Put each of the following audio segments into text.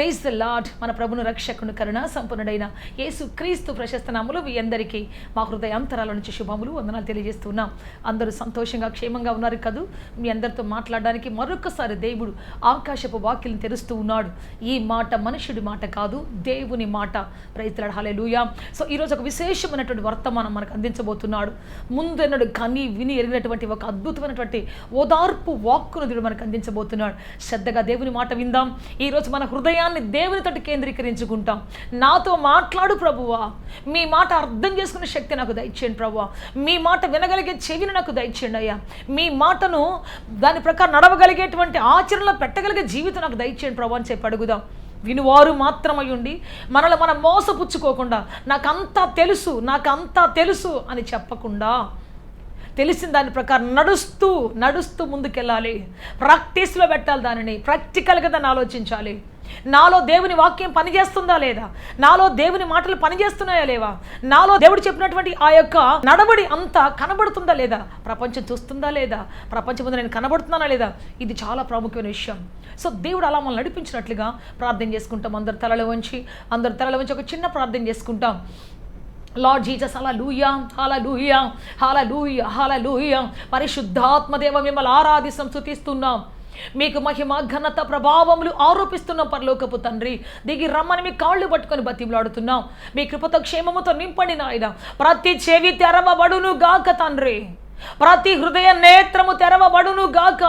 Praise the lord. మన ప్రభును రక్షకుని కరుణా సంపన్నుడైన యేసు క్రీస్తు ప్రశస్త నామములో మీ అందరికీ మా హృదయాంతరాల నుంచి శుభములు వందనాలు తెలియజేస్తున్నాం. అందరూ సంతోషంగా క్షేమంగా ఉన్నారు కదూ? మీ అందరితో మాట్లాడడానికి మరొకసారి దేవుడు ఆకాశపు వాక్యలను తెరుస్తూ ఉన్నాడు. ఈ మాట మనుషుడి మాట కాదు, దేవుని మాట. Praise the Lord, hallelujah. So ఈరోజు ఒక విశేషమైనటువంటి వర్తమానం మనకు అందించబోతున్నాడు. ముందెన్నడు కని విని ఎరిగినటువంటి ఒక అద్భుతమైనటువంటి ఓదార్పు వాక్కును దేవుడు మనకు అందించబోతున్నాడు. శ్రద్ధగా దేవుని మాట విందాం. ఈరోజు మన హృదయాన్ని దేవునితోటి కేంద్రీకరించుకుంటాం. నాతో మాట్లాడు ప్రభువా, మీ మాట అర్థం చేసుకునే శక్తి నాకు దయచేయండి ప్రభువా, మీ మాట వినగలిగే చెవిని నాకు దయచేయండి అయ్యా, మీ మాటను దాని ప్రకారం నడవగలిగేటువంటి ఆచరణలో పెట్టగలిగే జీవితం నాకు దయచేయండి ప్రభు అని చెప్పి అడుగుదాం. వినువారు మాత్రమై ఉండి మనల్ని మనం మోసపుచ్చుకోకుండా నాకంతా తెలుసు అని చెప్పకుండా తెలిసిన దాని ప్రకారం నడుస్తూ ముందుకెళ్ళాలి. ప్రాక్టీస్లో పెట్టాలి, దానిని ప్రాక్టికల్గా దాన్ని ఆలోచించాలి. నాలో దేవుని వాక్యం పనిచేస్తుందా లేదా, నాలో దేవుని మాటలు పనిచేస్తున్నాయా లేవా, నాలో దేవుడు చెప్పినటువంటి ఆ యొక్క నడవడి అంతా కనబడుతుందా లేదా, ప్రపంచం చూస్తుందా లేదా, ప్రపంచం ముందు నేను కనబడుతున్నానా లేదా, ఇది చాలా ప్రాముఖ్యమైన విషయం. సో దేవుడు అలా మనం నడిపించినట్లుగా ప్రార్థన చేసుకుంటాం. అందరు తలలు వంచి ఒక చిన్న ప్రార్థన చేసుకుంటాం. లార్డ్ జీసస్, హల్లెలూయా, హల్లెలూయా, హల్లెలూయా, హల్లెలూయా. పరిశుద్ధాత్మదేవ మిమ్మల్ని ఆరాధిస్తాం, స్తుతిస్తున్నాం. మీకు మహిమ ఘనత ప్రభావములు ఆరోపిస్తున్నాం. పరలోకపు తండ్రి, దిగి రమ్మని మీ కాళ్ళు పట్టుకొని బతిమలాడుతున్నాం. మీ కృపతో క్షేమముతో నింపండి నాయన. ప్రతి చెవి తెరవబడును గాక తండ్రి, ప్రతి హృదయ నేత్రము తెరవబడును గాక,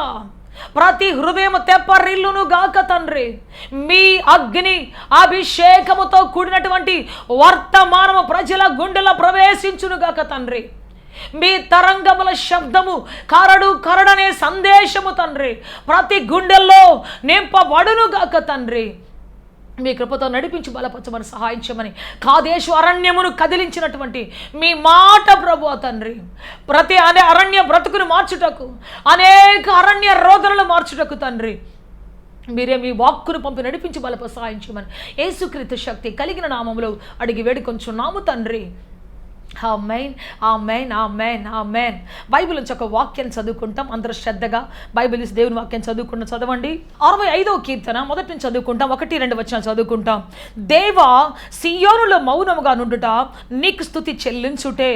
ప్రతి హృదయము తెప్పరిల్లును గాక తండ్రి. మీ అగ్ని అభిషేకముతో కూడినటువంటి వర్తమానము ప్రజల గుండెలో ప్రవేశించును గాక తండ్రి. మీ తరంగముల శబ్దము కరడనే సందేశము తండ్రి ప్రతి గుండెల్లో నింపబడును గాక తండ్రి. మీ కృపతో నడిపించి బలపరచమని సహాయం చేయమని కాదేశు అరణ్యమును కదిలించినటువంటి మీ మాట ప్రభువా తండ్రి, ప్రతి అరణ్య బ్రతుకును మార్చుటకు, అనేక అరణ్య రోదనలు మార్చుటకు తండ్రి మీరే మీ వాక్కును పంపి నడిపించి బలప సహాయం చేయమని యేసుక్రీస్తు శక్తి కలిగిన నామములో అడిగి వేడుకొంచున్నాము తండ్రి. ఆమేన్, ఆమేన్, ఆమేన్, ఆమేన్. బైబిల్ నుంచి ఒక వాక్యం చదువుకుంటాం. అందరూ శ్రద్ధగా బైబిల్ నుంచి దేవుని వాక్యం చదవండి. 65వ కీర్తన మొదటి నుంచి చదువుకుంటాం. 1-2 వచనాలు చదువుకుంటాం. దేవా, సియోనులో మౌనముగా నుండుట నీకు స్తుతి చెల్లించుటే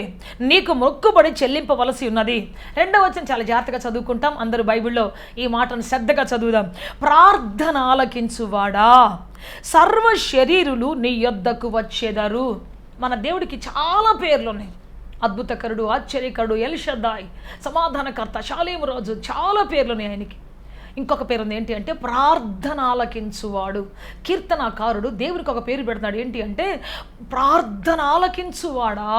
నీకు మొక్కుబడి చెల్లింపవలసి ఉన్నది. 2వ వచనం చాలా జాగ్రత్తగా చదువుకుంటాం. అందరూ బైబిల్లో ఈ మాటను శ్రద్ధగా చదువుదాం. ప్రార్థన ఆలకించువాడా, సర్వ శరీరులు నీ యొద్దకు వచ్చెదరు. మన దేవుడికి చాలా పేర్లు ఉన్నాయి. అద్భుతకరుడు, ఆశ్చర్యకరుడు, ఎల్షదాయ్, సమాధానకర్త, శాలేము రాజు, చాలా పేర్లు ఉన్నాయి ఆయనకి. ఇంకొక పేరు ఉంది, ఏంటి అంటే ప్రార్థన ఆలకించువాడు. కీర్తనాకారుడు దేవునికి ఒక పేరు పెడతాడు, ఏంటి అంటే ప్రార్థన ఆలకించువాడా.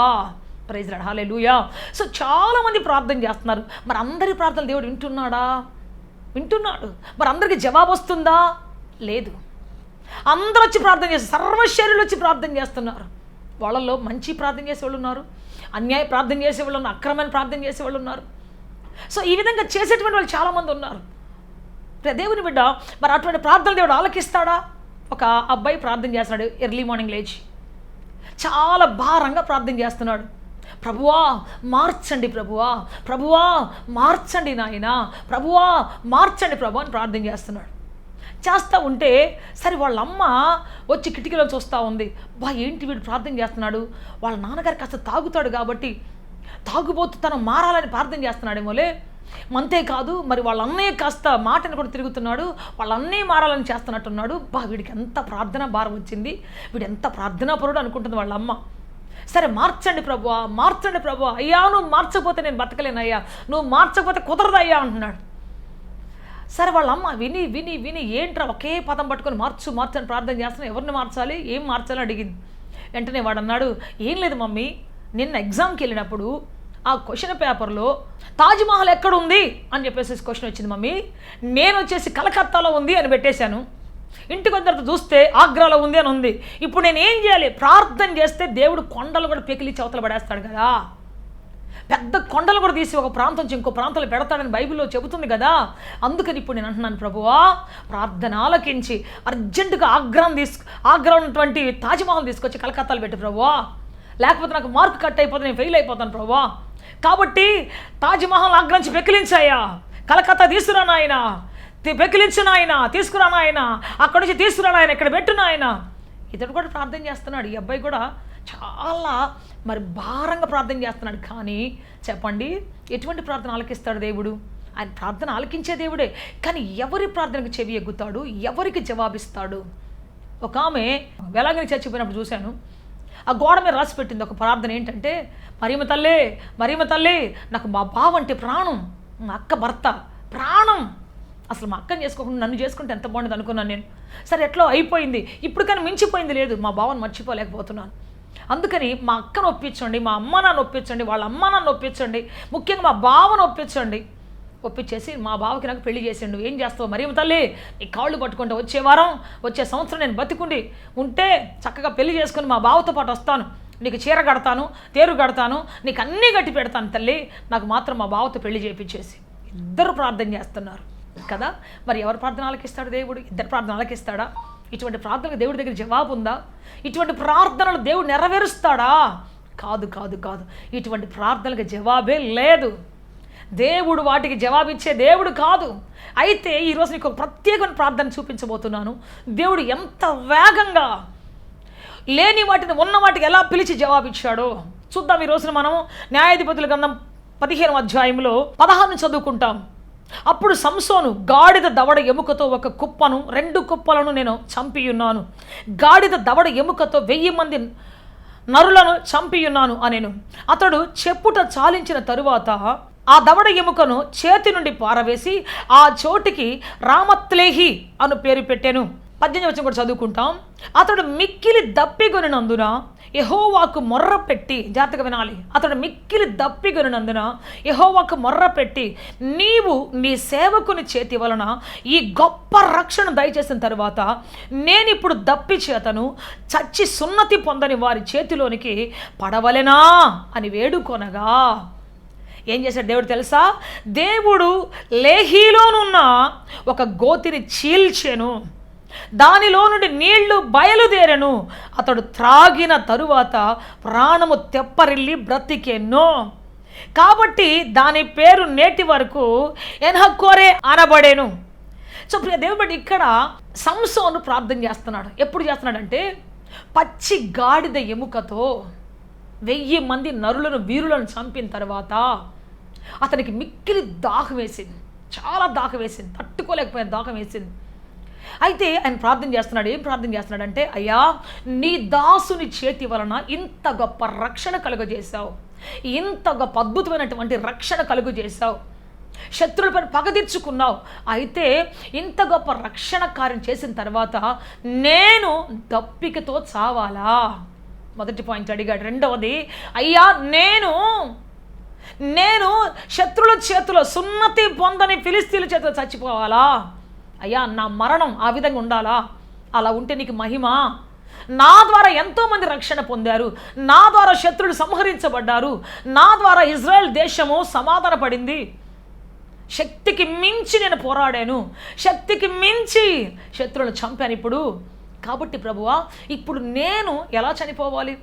Praise the lord, hallelujah. So చాలామంది ప్రార్థన చేస్తున్నారు. మరి అందరి ప్రార్థనలు దేవుడు వింటున్నాడు. మరి అందరికీ జవాబు వస్తుందా? లేదు. అందరూ వచ్చి ప్రార్థన చేస్తారు, సర్వశరీరులు వచ్చి ప్రార్థన చేస్తున్నారు. వాళ్ళల్లో మంచి ప్రార్థన చేసేవాళ్ళు ఉన్నారు, అన్యాయ ప్రార్థన చేసేవాళ్ళు ఉన్నారు, అక్రమమైన ప్రార్థన చేసేవాళ్ళు ఉన్నారు. సో ఈ విధంగా చేసేటువంటి వాళ్ళు చాలామంది ఉన్నారు. దేవుని బిడ్డ, మరి అటువంటి ప్రార్థన దేవుడు ఆలకిస్తాడా? ఒక అబ్బాయి ప్రార్థన చేస్తున్నాడు, ఎర్లీ మార్నింగ్ లేచి చాలా భారంగా ప్రార్థన చేస్తున్నాడు. ప్రభువా మార్చండి, ప్రభువా మార్చండి నాయనా, ప్రభువా మార్చండి ప్రభు అని ప్రార్థన చేస్తూ ఉంటే సరే వాళ్ళ అమ్మ వచ్చి కిటికీలో చూస్తూ ఉంది. ఏంటి వీడు ప్రార్థన చేస్తున్నాడు, వాళ్ళ నాన్నగారు కాస్త తాగుతాడు కాబట్టి తాగుబోతు తను మారాలని ప్రార్థన చేస్తున్నాడేమోలే. అంతేకాదు, మరి వాళ్ళ అన్నయ్య కాస్త మాటను కూడా తిరుగుతున్నాడు, వాళ్ళ అన్నయ్య మారాలని చేస్తున్నట్టున్నాడు. వీడికి ఎంత ప్రార్థన భారం వచ్చింది, వీడు ఎంత ప్రార్థనాపరుడు అనుకుంటుంది వాళ్ళ అమ్మ. సరే మార్చండి ప్రభువా, అయ్యా నువ్వు మార్చకపోతే నేను బతకలేనయ్యా, నువ్వు మార్చకపోతే కుదరదయ్యా అంటున్నాడు. సరే వాళ్ళ అమ్మ విని విని విని ఏంట్రా ఒకే పదం పట్టుకొని మార్చని ప్రార్థన చేస్తున్నా, ఎవరిని మార్చాలి, ఏం మార్చాలి అడిగింది. వెంటనే వాడు అన్నాడు, ఏం లేదు మమ్మీ, నిన్న ఎగ్జామ్కి వెళ్ళినప్పుడు ఆ క్వశ్చన్ పేపర్లో తాజ్మహల్ ఎక్కడుంది అని చెప్పేసి క్వశ్చన్ వచ్చింది మమ్మీ. నేను వచ్చేసి కలకత్తాలో ఉంది అని పెట్టేశాను. ఇంటికి వచ్చిన తర్వాత చూస్తే ఆగ్రాలో ఉంది అని ఉంది. ఇప్పుడు నేను ఏం చేయాలి? ప్రార్థన చేస్తే దేవుడు కొండలు కూడా పెకిలి చవతలు పడేస్తాడు కదా, పెద్ద కొండలు కూడా తీసి ఒక ప్రాంతం నుంచి ఇంకో ప్రాంతంలో పెడతాడని బైబిల్లో చెబుతుంది కదా. అందుకని ఇప్పుడు నేను అంటున్నాను, ప్రభువా ప్రార్థన ఆలకించి అర్జెంటుగా ఆగ్రా ఉన్నటువంటి తాజ్మహల్ తీసుకొచ్చి కలకత్తాలో పెట్టి ప్రభువా, లేకపోతే నాకు మార్క్ కట్ అయిపోతే నేను ఫెయిల్ అయిపోతాను ప్రభువా. కాబట్టి తాజ్మహల్ ఆగ్రా నుంచి పెకిలించాయా, కలకత్తా తీసుకురా నాయన, పెకిలించు నాయన, తీసుకురా నాయన, అక్కడి నుంచి తీసుకురా నాయన, ఇక్కడ పెట్టు నాయన. ఇతడు కూడా ప్రార్థన చేస్తున్నాడు. ఈ అబ్బాయి కూడా చాలా మరి భారంగా ప్రార్థన చేస్తున్నాడు. కానీ చెప్పండి, ఎటువంటి ప్రార్థన ఆలకిస్తాడు దేవుడు? ఆయన ప్రార్థన ఆలకించే దేవుడే. కానీ ఎవరి ప్రార్థనకు చెవి ఎగ్గుతాడు? ఎవరికి జవాబిస్తాడు? ఒక ఆమె వెలాగని చచ్చిపోయినప్పుడు చూశాను. ఆ గోడ మీద రాసి పెట్టింది ఒక ప్రార్థన. ఏంటంటే, మరియమ్మ తల్లే, మరియమ్మ తల్లే, నాకు మా బావ అంటే ప్రాణం, మా అక్క భర్త ప్రాణం. అసలు మా అక్కని చేసుకోకుండా నన్ను చేసుకుంటే ఎంత బాగుండదు అనుకున్నాను నేను. సరే, ఎట్లా అయిపోయింది. ఇప్పుడు కానీ మించిపోయింది లేదు. మా బావను మర్చిపోలేకపోతున్నాను. అందుకని మా అక్కను ఒప్పించండి, మా అమ్మ నాన్న ఒప్పించండి, వాళ్ళ అమ్మ నాన్న ఒప్పించండి, ముఖ్యంగా మా బావను ఒప్పించండి. ఒప్పించేసి మా బావకి నాకు పెళ్లి చేసిండు. ఏం చేస్తావు మరియమ్మ తల్లి, నీ కాళ్ళు పట్టుకుంటే వచ్చే వారం, వచ్చే సంవత్సరం నేను బతికుండి ఉంటే చక్కగా పెళ్లి చేసుకుని మా బావతో పాటు వస్తాను. నీకు చీర కడతాను, తేరు కడతాను, నీకు అన్నీ కట్టి పెడతాను తల్లి. నాకు మాత్రం మా బావతో పెళ్లి చేయించేసి. ఇద్దరు ప్రార్థన చేస్తున్నారు కదా. మరి ఎవరు ప్రార్థన ఆలకిస్తాడు దేవుడు? ఇద్దరు ప్రార్థన ఆలకిస్తాడా? ఇటువంటి ప్రార్థనకు దేవుడి దగ్గర జవాబు ఉందా? ఇటువంటి ప్రార్థనలు దేవుడు నెరవేరుస్తాడా? కాదు కాదు కాదు. ఇటువంటి ప్రార్థనలకు జవాబే లేదు. దేవుడు వాటికి జవాబిచ్చే దేవుడు కాదు. అయితే ఈరోజు నీకు ఒక ప్రత్యేకమైన ప్రార్థన చూపించబోతున్నాను. దేవుడు ఎంత వేగంగా లేని వాటిని ఉన్న వాటికి ఎలా పిలిచి జవాబిచ్చాడో చూద్దాం. ఈ రోజున మనం న్యాయాధిపతుల గ్రంథం 15వ అధ్యాయంలో 16 చదువుకుంటాం. అప్పుడు సంసోను గాడిద దవడ ఎముకతో ఒక కుప్పను, 2 కుప్పలను నేను చంపియున్నాను. గాడిద దవడ ఎముకతో 1000 మంది నరులను చంపియున్నాను అనెను. అతడు చెప్పుట చాలించిన తరువాత ఆ దవడ ఎముకను చేతి నుండి పారవేసి ఆ చోటికి రామత్లేహి అను పేరు పెట్టాను. 18వ వచనం కూడా చదువుకుంటాం. అతడు మిక్కిలి దప్పిగొనినందున యెహోవాకు మొర్ర పెట్టి, జాగ్రత్తగా వినాలి, అతడు మిక్కిలి దప్పిగొనినందున యెహోవాకు మొర్ర పెట్టి, నీవు నీ సేవకుని చేతి వలన ఈ గొప్ప రక్షణ దయచేసిన తరువాత నేనిప్పుడు దప్పి చేతను చచ్చి సున్నతి పొందని వారి చేతిలోనికి పడవలెనా అని వేడుకొనగా, ఏం చేశాడు దేవుడు తెలుసా? దేవుడు లేహీలోనున్న ఒక గోతిని చీల్చెను, దానిలో నుండి నీళ్లు బయలుదేరెను. అతడు త్రాగిన తరువాత ప్రాణము తెప్పరిల్లి బ్రతికెను. కాబట్టి దాని పేరు నేటి వరకు ఎన్హక్కోరే అనబడేను. సో ప్రియ దేవుడు ఇక్కడ సంసోను ప్రార్థన చేస్తున్నాడు. ఎప్పుడు చేస్తున్నాడంటే, పచ్చి గాడిద ఎముకతో 1000 మంది నరులను, వీరులను చంపిన తర్వాత అతనికి మిక్కిలి దాహం వేసింది, చాలా దాహం వేసింది, తట్టుకోలేకపోయిన దాహం వేసింది. అయితే ఆయన ప్రార్థన చేస్తున్నాడు. ఏం ప్రార్థన చేస్తున్నాడంటే, అయ్యా నీ దాసుని చేతి వలన ఇంత గొప్ప రక్షణ కలుగజేశావు, ఇంత గొప్ప అద్భుతమైనటువంటి రక్షణ కలుగజేశావు, శత్రువులపైన పగ తీర్చుకున్నావు. అయితే ఇంత గొప్ప రక్షణ కార్యం చేసిన తర్వాత నేను దప్పికతో చావాలా? మొదటి పాయింట్ అడిగాడు. రెండవది, అయ్యా నేను శత్రువుల చేతిలో, సున్నతి పొందని ఫిలిస్తీన్ల చేతిలో చచ్చిపోవాలా? అయ్యా నా మరణం ఆ విధంగా ఉండాలా? అలా ఉంటే నీకు మహిమ. నా ద్వారా ఎంతోమంది రక్షణ పొందారు, నా ద్వారా శత్రువులు సంహరించబడ్డారు, నా ద్వారా ఇజ్రాయెల్ దేశము సమాధాన పడింది. శక్తికి మించి నేను పోరాడాను, శక్తికి మించి శత్రువులను చంపాను ఇప్పుడు. కాబట్టి ప్రభువా, ఇప్పుడు నేను ఎలా చనిపోవాలి?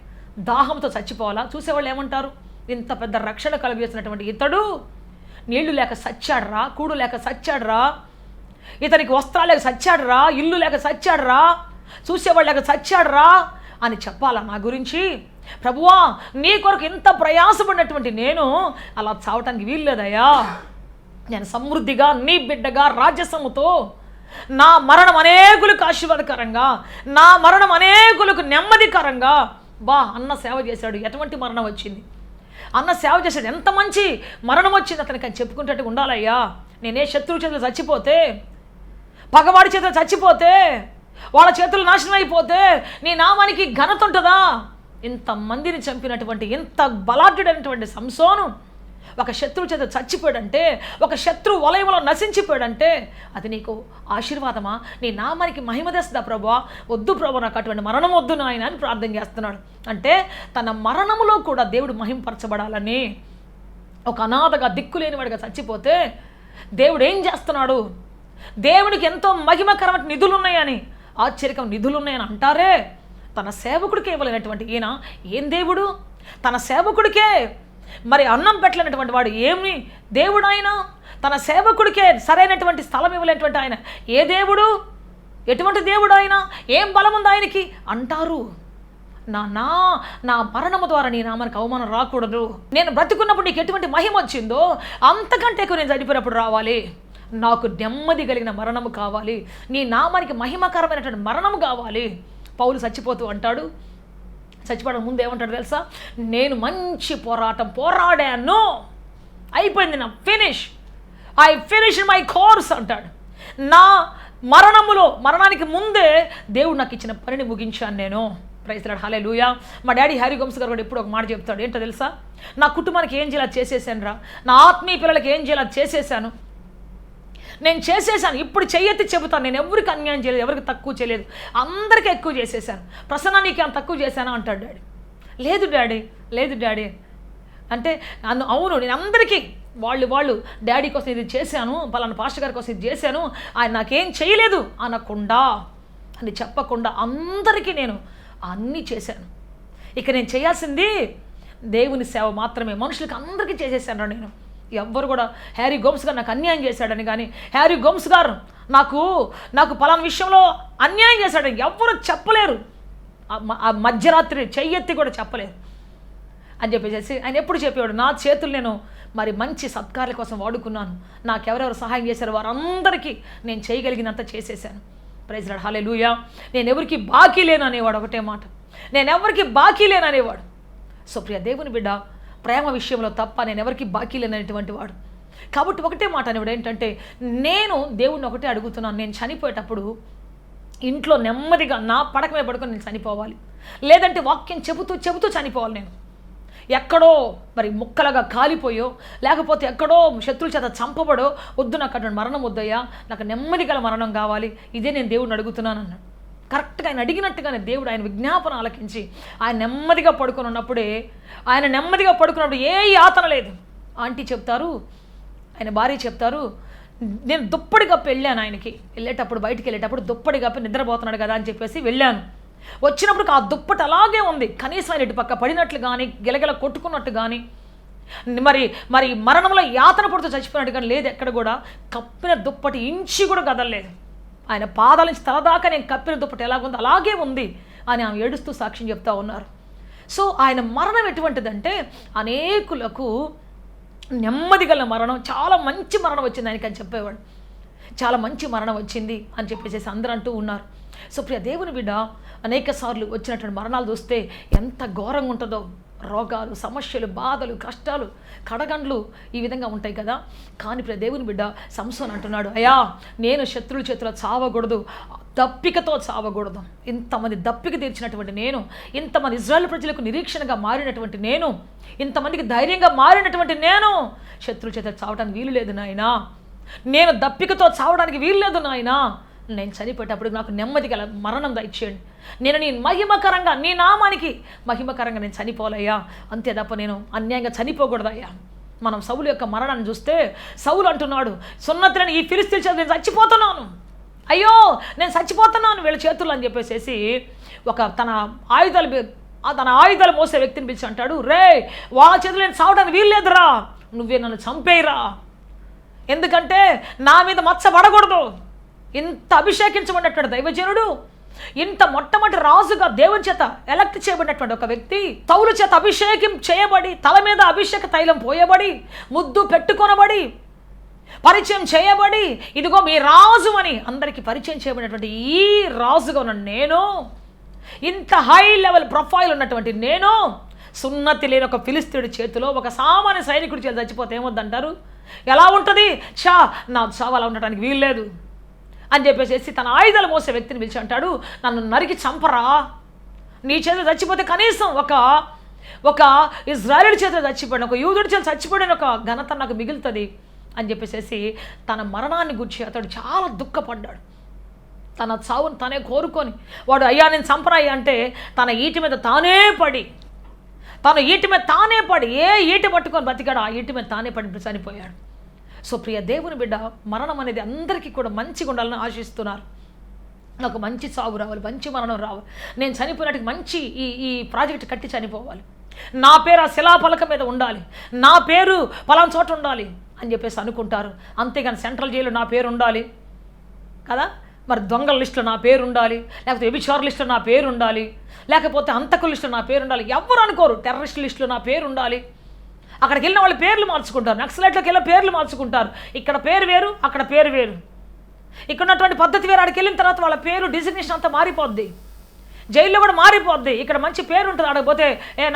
దాహంతో చచ్చిపోవాలా? చూసేవాళ్ళు ఏమంటారు? ఇంత పెద్ద రక్షణ కలుగజేసినటువంటి ఇతడు నీళ్లు లేక సచ్చాడరా, కూడు లేక సచ్చాడరా, ఇతనికి వస్త్రాలు లేక సచ్చాడరా, ఇల్లు లేక సచ్చాడరా, చూసేవాళ్ళు లేక సచ్చాడరా అని చెప్పాలా నా గురించి? ప్రభువా, నీ కొరకు ఇంత ప్రయాసపడినటువంటి నేను అలా చావటానికి వీల్లేదయ్యా. నేను సమృద్ధిగా నీ బిడ్డగా రాజ్యసముతో నా మరణం అనేకులకు ఆశీర్వాదకరంగా, నా మరణం అనేకులకు నెమ్మదికరంగా. అన్న సేవ చేశాడు, ఎటువంటి మరణం వచ్చింది? అన్న సేవ చేశాడు, ఎంత మంచి మరణం వచ్చింది అతనికి అని చెప్పుకుంటే ఉండాలయ్యా. నేనే శత్రువు చేతులు చచ్చిపోతే, పగవాడి చేతులు చచ్చిపోతే, వాళ్ళ చేతులు నాశనం అయిపోతే నీ నామానికి ఘనత ఉంటుందా? ఇంతమందిని చంపినటువంటి, ఇంత బలాఢ్యుడైనటువంటి సంసోను ఒక శత్రువు చేత చచ్చిపోయాడంటే, ఒక శత్రువు వలయంలో నశించిపోయాడంటే అది నీకు ఆశీర్వాదమా? నీ నామానికి మహిమ తెస్తుందా ప్రభువా? వద్దు ప్రభు, నాకు అటువంటి మరణం వద్దు నాయన అని ప్రార్థన చేస్తున్నాడు. అంటే తన మరణములో కూడా దేవుడు మహింపరచబడాలని. ఒక అనాథగా, దిక్కులేనివాడిగా చచ్చిపోతే దేవుడు ఏం చేస్తున్నాడు? దేవునికి ఎంతో మహిమకరమైన నిధులు ఉన్నాయని, ఆశ్చర్యకం నిధులు ఉన్నాయని అంటారే. తన సేవకుడికే ఇవ్వలేనటువంటి ఈయన ఏం దేవుడు? తన సేవకుడికే మరి అన్నం పెట్టలేనటువంటి వాడు ఏమి దేవుడు? ఆయన తన సేవకుడికే సరైనటువంటి స్థలం ఇవ్వలేనటువంటి ఆయన ఏ దేవుడు, ఎటువంటి దేవుడు ఆయన, ఏం బలం ఉంది ఆయనకి అంటారు. నా మరణము ద్వారా నీ నామానికి అవమానం రాకూడదు. నేను బ్రతుకున్నప్పుడు నీకు ఎటువంటి మహిమ వచ్చిందో అంతకంటే ఎక్కువ నేను చనిపోయినప్పుడు రావాలి. నాకు నెమ్మది కలిగిన మరణము కావాలి, నీ నామానికి మహిమకరమైనటువంటి మరణము కావాలి. పౌలు చచ్చిపోతూ అంటాడు, చచ్చిపోవడం ముందు ఏమంటాడు తెలుసా? నేను మంచి పోరాటం పోరాడాను, అయిపోయింది, నా ఐ ఫినిష్ మై కోర్స్ అంటాడు. నా మరణానికి ముందే దేవుడు నాకు ఇచ్చిన పనిని ముగించాను నేను. ప్రైజ్ లార్డ్, హల్లెలూయా. మా డాడీ హ్యారీ గోమ్స్ గారు కూడా ఎప్పుడు ఒక మాట చెప్తాడు, ఏంటో తెలుసా? నా కుటుంబానికి ఏం చేయాలి చేసేసాను రా, నా ఆత్మీయ పిల్లలకి ఏం చేయాలి చేసేసాను, నేను చేసేసాను. ఇప్పుడు చెయ్యెత్తి చెబుతాను, నేను ఎవరికి అన్యాయం చేయలేదు, ఎవరికి తక్కువ చేయలేదు, అందరికీ ఎక్కువ చేసేసాను. ప్రసన్న నీకు ఏం తక్కువ చేశానా అంటాడు డాడీ. లేదు డాడీ అంటే అవును, నేను అందరికీ వాళ్ళు డాడీ కోసం ఇది చేశాను, పలానా పాస్టర్ గారి కోసం ఇది చేశాను, ఆయన నాకేం చేయలేదు అనకుండా అని చెప్పకుండా అందరికీ నేను అన్నీ చేశాను. ఇక నేను చేయాల్సింది దేవుని సేవ మాత్రమే. మనుషులకి అందరికీ చేసేసాను రా నేను. ఎవ్వరు కూడా హ్యారీ గోమ్స్ గారు నాకు అన్యాయం చేశాడని కానీ, హ్యారీ గోమ్స్ గారు నాకు పలానా విషయంలో అన్యాయం చేశాడని ఎవ్వరు చెప్పలేరు. ఆ మధ్యరాత్రి చెయ్యెత్తి కూడా చెప్పలేరు అని చెప్పేసి ఆయన ఎప్పుడు చెప్పేవాడు, నా చేతులు నేను మరి మంచి సత్కార్ల కోసం వాడుకున్నాను, నాకెవరెవరు సహాయం చేశారు వారందరికీ నేను చేయగలిగినంత చేసేసాను. ప్రైజ్ లార్డ్, హల్లెలూయా. నేను ఎవరికి బాకీ లేననేవాడు, ఒకటే మాట, నేను ఎవరికి బాకీ లేననేవాడు. సో ప్రియ దేవుని బిడ్డ, ప్రేమ విషయంలో తప్ప నేను ఎవరికి బాకీ లేనటువంటి వాడు. కాబట్టి ఒకటే మాట అనేవాడు, ఏంటంటే నేను దేవుడిని ఒకటే అడుగుతున్నాను, నేను చనిపోయేటప్పుడు ఇంట్లో నెమ్మదిగా నా పడక మీద పడుకొని నేను చనిపోవాలి, లేదంటే వాక్యం చెబుతూ చనిపోవాలి. నేను ఎక్కడో మరి ముక్కలుగా కాలిపోయో, లేకపోతే ఎక్కడో శత్రువుల చేత చంపబడో వద్దు, నాకు అటువంటి మరణం వద్దయ్యా, నాకు నెమ్మది గల మరణం కావాలి, ఇదే నేను దేవుడిని అడుగుతున్నాను అన్నాడు. కరెక్ట్గా ఆయన అడిగినట్టుగానే దేవుడు ఆయన విజ్ఞాపన ఆలకించి ఆయన నెమ్మదిగా పడుకొని ఉన్నప్పుడే, ఆయన నెమ్మదిగా పడుకున్నప్పుడు ఏ యాతన లేదు. ఆంటీ చెప్తారు, ఆయన భార్య చెప్తారు, నేను దుప్పటి కప్పి వెళ్ళాను, ఆయనకి బయటికి వెళ్ళేటప్పుడు దుప్పటి కప్పి నిద్రపోతున్నాడు కదా అని చెప్పేసి వెళ్ళాను. వచ్చినప్పుడు ఆ దుప్పటి అలాగే ఉంది, కనీసం ఆయన ఇటు పక్క పడినట్లు కానీ, గిలగిల కొట్టుకున్నట్టు కానీ, మరి మరణంలో యాతన పడుతూ చచ్చిపోయినట్టు కానీ లేదు. ఎక్కడ కూడా కప్పిన దుప్పటి ఇంచి కూడా కదలలేదు. ఆయన పాదాల నుంచి తలదాకా నేను కప్పిన దుప్పటి ఎలాగుందో అలాగే ఉంది అని ఆమె ఏడుస్తూ సాక్ష్యం చెప్తా ఉన్నారు. సో ఆయన మరణం ఎటువంటిదంటే అనేకులకు నెమ్మది గల మరణం, చాలా మంచి మరణం వచ్చింది ఆయనకి అని చెప్పేవాడు. చాలా మంచి మరణం వచ్చింది అని చెప్పేసి అందరూ అంటూ ఉన్నారు. సో ప్రియ దేవుని బిడ్డ, అనేక సార్లు వచ్చినటువంటి మరణాలు చూస్తే ఎంత ఘోరంగా ఉంటుందో. రోగాలు, సమస్యలు, బాధలు, కష్టాలు, కడగండ్లు ఈ విధంగా ఉంటాయి కదా. కానీ ప్రియ దేవుని బిడ్డ సంసోన్ అంటున్నాడు, అయ్యా నేను శత్రువుల చేతిలో చావకూడదు, దప్పికతో చావకూడదు. ఇంతమంది దప్పిక తీర్చినటువంటి నేను, ఇంతమంది ఇజ్రాయెల్ ప్రజలకు నిరీక్షణగా మారినటువంటి నేను, ఇంతమందికి ధైర్యంగా మారినటువంటి నేను శత్రువుల చేతిలో చావడానికి వీలు లేదు నాయనా, నేను దప్పికతో చావడానికి వీలు లేదు నాయనా. నేను చనిపోయేటప్పుడు నాకు నెమ్మది గల మరణం దయచేయండి. నేను నీ మహిమకరంగా, నీ నామానికి మహిమకరంగా నేను చనిపోవాలయ్యా, అంతే తప్ప నేను అన్యాయంగా చనిపోకూడదయ్యా. మనం సౌలు యొక్క మరణాన్ని చూస్తే సౌలు అంటున్నాడు, సున్నతులని ఈ ఫిలిస్తీయుల చేతుల్లో నేను చచ్చిపోతున్నాను, అయ్యో నేను చచ్చిపోతున్నాను వీళ్ళ చేతుల్లో అని చెప్పేసి తన ఆయుధాలు మోసే వ్యక్తిని పిలిచి అంటాడు, రే వాళ్ళ చేతులు నేను చావడానికి వీల్లేదురా, నువ్వే నన్ను చంపేయరా, ఎందుకంటే నా మీద మచ్చ పడకూడదు. ఇంత అభిషేకించబడినటువంటి దైవజనుడు, ఇంత మొట్టమొదటి రాజుగా దేవుని చేత ఎలక్ట్ చేయబడినటువంటి ఒక వ్యక్తి, సౌలు చేత అభిషేకం చేయబడి, తల మీద అభిషేక తైలం పోయబడి, ముద్దు పెట్టుకొనబడి, పరిచయం చేయబడి, ఇదిగో మీ రాజు అని అందరికీ పరిచయం చేయబడినటువంటి ఈ రాజుగా ఉన్న నేను, ఇంత హై లెవెల్ ప్రొఫైల్ ఉన్నటువంటి నేను, సున్నతి లేని ఒక ఫిలిస్తీయుడి చేతిలో, ఒక సామాన్య సైనికుడి చేతి చచ్చిపోతే ఏమొద్దంటారు? ఎలా ఉంటుంది? నా చావు అలా ఉండటానికి వీల్లేదు అని చెప్పేసి తన ఆయుధాలు మోసే వ్యక్తిని పిలిచి అంటాడు, నన్ను నరికి చంపరా, నీ చేతిలో చచ్చిపోతే కనీసం ఒక ఇజ్రాయేలు చేతిలో చచ్చిపోయిన, ఒక యూదుడి చేతిలో చచ్చిపోయిన ఒక ఘనత నాకు మిగులుతుంది అని చెప్పేసి తన మరణాన్ని గురించి అతడు చాలా దుఃఖపడ్డాడు. తన చావును తనే కోరుకొని వాడు అయ్యా నేను చంపరాయి అంటే తన ఈటి మీద తానే పడి ఏ ఈటి పట్టుకొని బతికాడు, ఆ ఈటి మీద తానే పడి చనిపోయాడు. సో ప్రియ దేవుని బిడ్డ, మరణం అనేది అందరికీ కూడా మంచిగా ఉండాలని ఆశిస్తున్నారు. నాకు మంచి చావు రావాలి, మంచి మరణం రావాలి, నేను చనిపోయినట్టుకి మంచి ఈ ప్రాజెక్ట్ కట్టి చనిపోవాలి, నా పేరు ఆ శిలాఫలకం మీద ఉండాలి, నా పేరు పలానా చోట ఉండాలి అని చెప్పేసి అనుకుంటారు. అంతేగాని సెంట్రల్ జైలు నా పేరు ఉండాలి కదా, మరి దొంగల లిస్టులో నా పేరు ఉండాలి, లేకపోతే వ్యభిచార లిస్టులో నా పేరు ఉండాలి, లేకపోతే హంతకుల లిస్టులో నా పేరు ఉండాలి, ఎవ్వరు అనుకోరు. టెర్రరిస్ట్ లిస్టులో నా పేరు ఉండాలి. అక్కడికి వెళ్ళిన వాళ్ళు పేర్లు మార్చుకుంటారు, నక్సలైట్లోకి వెళ్ళిన పేర్లు మార్చుకుంటారు. ఇక్కడ పేరు వేరు, అక్కడ పేరు వేరు. ఇక్కడ ఉన్నటువంటి పద్ధతి వేరు. అక్కడికి వెళ్ళిన తర్వాత వాళ్ళ పేరు డిజిగ్నేషన్ అంతా మారిపోద్ది. జైల్లో కూడా మారిపోద్ది. ఇక్కడ మంచి పేరు ఉంటుంది, అడగపోతే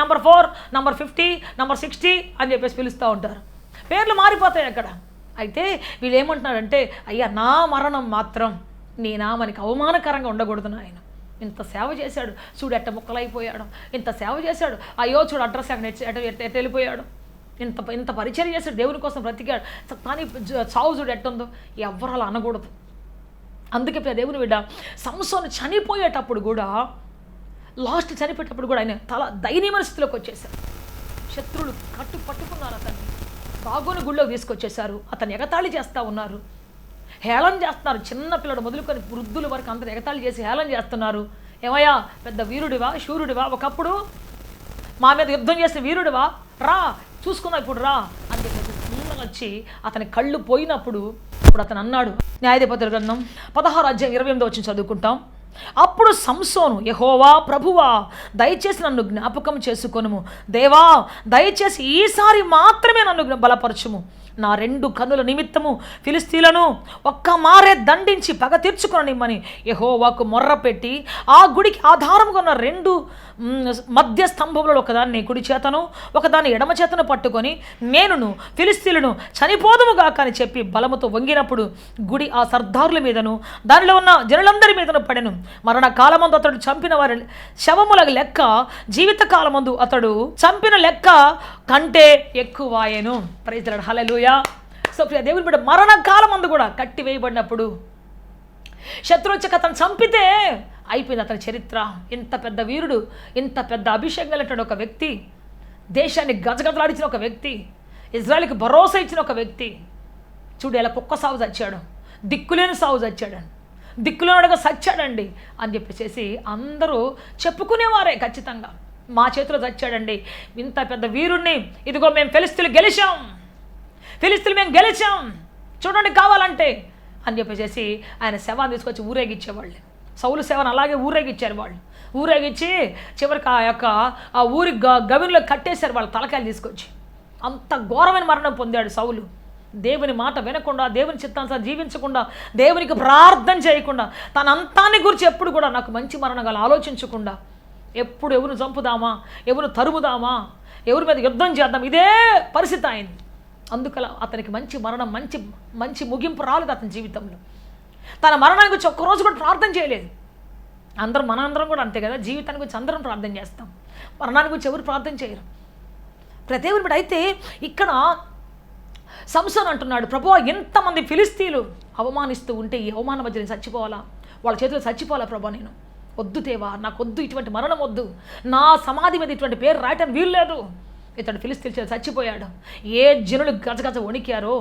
నంబర్ 4, నంబర్ 50, నంబర్ 60 అని చెప్పేసి పిలుస్తూ ఉంటారు. పేర్లు మారిపోతాయి అక్కడ. అయితే వీళ్ళు ఏమంటున్నారంటే, అయ్యా నా మరణం మాత్రం నీ నామానికి అవమానకరంగా ఉండకూడదు నాయన. ఇంత సేవ చేశాడు చూడు, ఎట్ట ముక్కలైపోయాడు. ఇంత సేవ చేశాడు, అయ్యో చూడు అడ్రస్ ఎట్ట వెళ్ళిపోయాడు. ఇంత పరిచయం చేశాడు, దేవుని కోసం బ్రతికాడు, కానీ సావు చూడు ఎట్టుందో. ఎవ్వరు అలా అనకూడదు. అందుకే దేవుని బిడ్డ సంసోను చనిపోయేటప్పుడు కూడా, లాస్ట్ చనిపోయేటప్పుడు కూడా ఆయన దయనీయమైన స్థితిలోకి వచ్చేసారు. శత్రువులు పట్టుకున్నారు అతన్ని, బాగోని గుళ్ళోకి తీసుకొచ్చేశారు. అతన్ని ఎగతాళి చేస్తూ ఉన్నారు, హేళన చేస్తున్నారు. చిన్న పిల్లడు మొదలుకొని వృద్ధుల వరకు అందరూ ఎగతాళి చేసి హేళన చేస్తున్నారు. ఏమయ్యా పెద్ద వీరుడివా, శూరుడివా, ఒకప్పుడు మా మీద యుద్ధం చేసిన వీరుడివా, రా చూసుకున్నా ఇప్పుడు రా అని చెప్పేసి వచ్చి అతని కళ్ళు పోయినప్పుడు ఇప్పుడు అతను అన్నాడు. న్యాయాధిపతుల గ్రంథం 16:28 చదువుకుంటాం. అప్పుడు సంసోను, యెహోవా ప్రభువా దయచేసి నన్ను జ్ఞాపకం చేసుకొనుము, దేవా దయచేసి ఈసారి మాత్రమే నన్ను బలపరచుము. నా 2 కన్నుల నిమిత్తము ఫిలిస్తీన్లను ఒక్క మారే దండించి పగ తీర్చుకొననిమ్మని యెహోవాకు మొర్రపెట్టి ఆ గుడికి ఆధారముగా ఉన్న 2 మధ్య స్తంభములలో ఒకదాన్ని కుడి చేతను ఒకదాన్ని ఎడమ చేతను పట్టుకొని నేనును ఫిలిస్తీన్లను చనిపోదుముగాక అని చెప్పి బలముతో వంగినప్పుడు గుడి ఆ సర్దారుల మీదను దానిలో ఉన్న జనులందరి మీదను పడెను. మరణ కాలమందు అతడు చంపిన వారి శవముల లెక్క జీవితకాలమందు అతడు చంపిన లెక్క కంటే ఎక్కువాయెను. Praise the lord, hallelujah. So ప్రియ దేవుని బిడ్డ, మరణకాలమందు కూడా కట్టి వేయబడినప్పుడు శత్రువు వచ్చి అతను చంపితే అయిపోయింది అతని చరిత్ర. ఇంత పెద్ద వీరుడు, ఇంత పెద్ద అభిషేకం కలిగిన ఒక వ్యక్తి, దేశాన్ని గజగజలాడించిన ఒక వ్యక్తి, ఇజ్రాయెల్కి భరోసా ఇచ్చిన ఒక వ్యక్తి చూడు ఎలా కుక్క సాగు చచ్చాడు, దిక్కులేని సాగు చచ్చాడు, దిక్కులేనుడుగా చచ్చాడండి అని చెప్పేసి అందరూ చెప్పుకునేవారే. ఖచ్చితంగా మా చేతిలో చచ్చాడండి ఇంత పెద్ద వీరుణ్ణి, ఇదిగో మేము ఫిలిస్తీన్లు మేము గెలిచాం చూడండి కావాలంటే అని చెప్పేసి ఆయన శవాన్ని తీసుకొచ్చి ఊరేగిచ్చేవాళ్ళు. సౌలు సేవను అలాగే ఊరేగిచ్చారు వాళ్ళు. ఊరేగిచ్చి చివరికి ఆ ఊరి గవిలో కట్టేశారు వాళ్ళ తలకాయలు తీసుకొచ్చి. అంత ఘోరమైన మరణం పొందాడు సౌలు. దేవుని మాట వినకుండా, దేవుని చిత్తానుసారం జీవించకుండా, దేవునికి ప్రార్థన చేయకుండా, తన అంతాన్ని గురించి ఎప్పుడు కూడా నాకు మంచి మరణం గల ఆలోచించకుండా, ఎప్పుడు ఎవరు చంపుదామా, ఎవరు తరుముదామా, ఎవరి మీద యుద్ధం చేద్దాం, ఇదే పరిస్థితి అయింది. అందుకలా అతనికి మంచి మరణం, మంచి ముగింపు రాలేదు అతని జీవితంలో. తన మరణాన్ని గురించి ఒక్కరోజు కూడా ప్రార్థన చేయలేదు. మనందరం కూడా అంతే కదా, జీవితాన్ని గురించి అందరం ప్రార్థన చేస్తాం, మరణాన్ని గురించి ఎవరు ప్రార్థన చేయరు. ప్రతివుని బిడ్డ అయితే ఇక్కడ సంసోను అంటున్నాడు, ప్రభువా ఎంతమంది ఫిలిస్తీన్లు అవమానిస్తూ ఉంటే ఈ అవమాన మధ్య నేను చచ్చిపోవాలా, వాళ్ళ చేతిలో చచ్చిపోవాలా ప్రభా, నేను వద్దు తేవా, నాకు వద్దు, ఇటువంటి మరణం వద్దు, నా సమాధి మీద ఇటువంటి పేరు రాయటానికి వీలు లేదు. ఇతడు ఫిలిస్తీన్ చేతి చచ్చిపోయాడు. ఏ జనులు గజగజ వణికారో,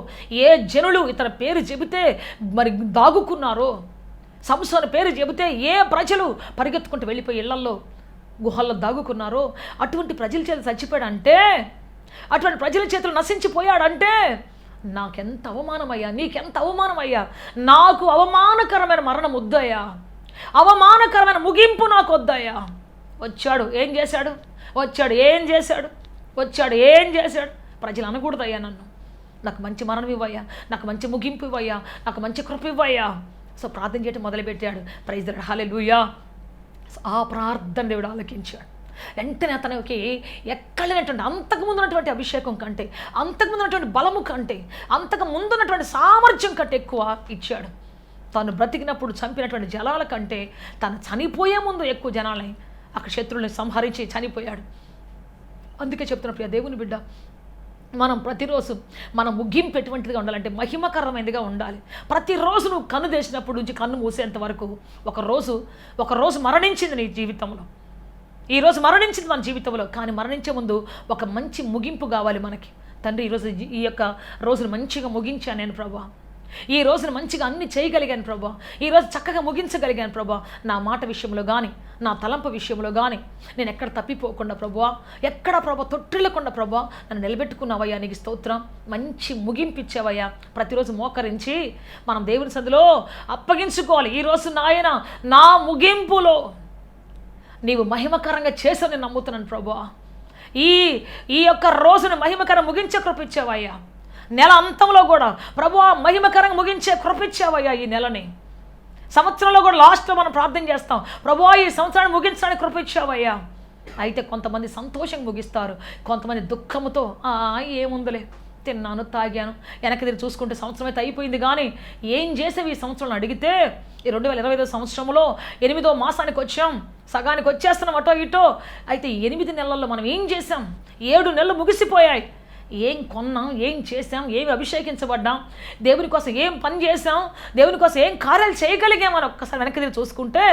ఏ జనులు ఇతని పేరు చెబితే మరి దాగుకున్నారో, సంసోను పేరు చెబితే ఏ ప్రజలు పరిగెత్తుకుంటూ వెళ్ళిపోయి ఇళ్లల్లో గుహల్లో దాగుకున్నారో అటువంటి ప్రజల చేతి చచ్చిపోయాడంటే, అటువంటి ప్రజల చేతులు నశించిపోయాడంటే నాకెంత అవమానమయ్యా, నీకెంత అవమానమయ్యా. నాకు అవమానకరమైన మరణం వద్దయ్యా, అవమానకరమైన ముగింపు నాకు వద్దయ్యా. వచ్చాడు ఏం చేశాడు, వచ్చాడు ఏం చేశాడు. ప్రజలు అనకూడదయ్యా నన్ను, నాకు మంచి మరణం ఇవ్వయ్యా, నాకు మంచి ముగింపు ఇవ్వయ్యా, నాకు మంచి కృప ఇవ్వయ్యా. సో ప్రార్థన చేయడం మొదలుపెట్టాడు. ప్రైజ్ ది లార్డ్, హల్లెలూయా. ఆ ప్రార్థన దేవుడు ఆలకించాడు. వెంటనే అతనికి ఎక్కడైనటువంటి అంతకుముందు ఉన్నటువంటి అభిషేకం కంటే, అంతకుముందు ఉన్నటువంటి బలము కంటే, అంతకు ముందు ఉన్నటువంటి సామర్థ్యం కంటే ఎక్కువ ఇచ్చాడు. తాను బ్రతికినప్పుడు చంపినటువంటి జనాల కంటే తను చనిపోయే ముందు ఎక్కువ జనాలని అక్కడ శత్రువుల్ని సంహరించి చనిపోయాడు. అందుకే చెప్తున్న ప్రియ దేవుని బిడ్డ, మనం ప్రతిరోజు మనం ముగింపు ఎటువంటిదిగా ఉండాలంటే మహిమకరమైనదిగా ఉండాలి. ప్రతిరోజు నువ్వు కన్ను తెసినప్పుడు నుంచి కన్ను మూసేంత వరకు ఒకరోజు మరణించింది నీ జీవితంలో, ఈరోజు మరణించింది మన జీవితంలో. కానీ మరణించే ముందు ఒక మంచి ముగింపు కావాలి మనకి. తండ్రి ఈరోజు ఈ యొక్క రోజును మంచిగా ముగించాను నేను ప్రభా, ఈ రోజున మంచిగా అన్ని చేయగలిగాను ప్రభా, ఈరోజు చక్కగా ముగించగలిగాను ప్రభా. నా మాట విషయంలో కానీ, నా తలంపు విషయంలో కానీ నేను ఎక్కడ తప్పిపోకుండా ప్రభా, ఎక్కడ ప్రభా తొట్టిల్లకుండా ప్రభా నన్ను నిలబెట్టుకున్నావయ్యా, నీకు స్తోత్రం. మంచి ముగింపిచ్చావయ్యా. ప్రతిరోజు మోకరించి మనం దేవుని సన్నిధిలో అప్పగించుకోవాలి. ఈరోజు నాయన నా ముగింపులో నీవు మహిమకరంగా చేసావు నేను నమ్ముతున్నాను ప్రభా. ఈ యొక్క రోజును మహిమకరం ముగించే కృపించావయ్యా. నెల అంతంలో కూడా ప్రభువా మహిమకరంగా ముగించే కృపించావయ్యా. ఈ నెలని సంవత్సరంలో కూడా లాస్ట్లో మనం ప్రార్థన చేస్తాం, ప్రభువా ఈ సంవత్సరాన్ని ముగించడానికి కృపించావయ్యా. అయితే కొంతమంది సంతోషంగా ముగిస్తారు, కొంతమంది దుఃఖముతో ఏముందులే తిన్నాను తాగాను వెనక్కి తిరిగి చూసుకుంటే సంవత్సరం అయితే అయిపోయింది, కానీ ఏం చేసేవి ఈ సంవత్సరంలో అడిగితే ఈ 2025 సంవత్సరంలో 8వ మాసానికి వచ్చాం, సగానికి వచ్చేస్తున్నాం అటో ఇటో. అయితే 8 నెలల్లో మనం ఏం చేసాం? 7 నెలలు ముగిసిపోయాయి. ఏం కొన్నాం, ఏం చేసాం, ఏమి అభిషేకించబడ్డాం, దేవుని కోసం ఏం పని చేసాం, దేవుని కోసం ఏం కార్యాలు చేయగలిగామని ఒక్కసారి వెనక్కి తిరిగి చూసుకుంటే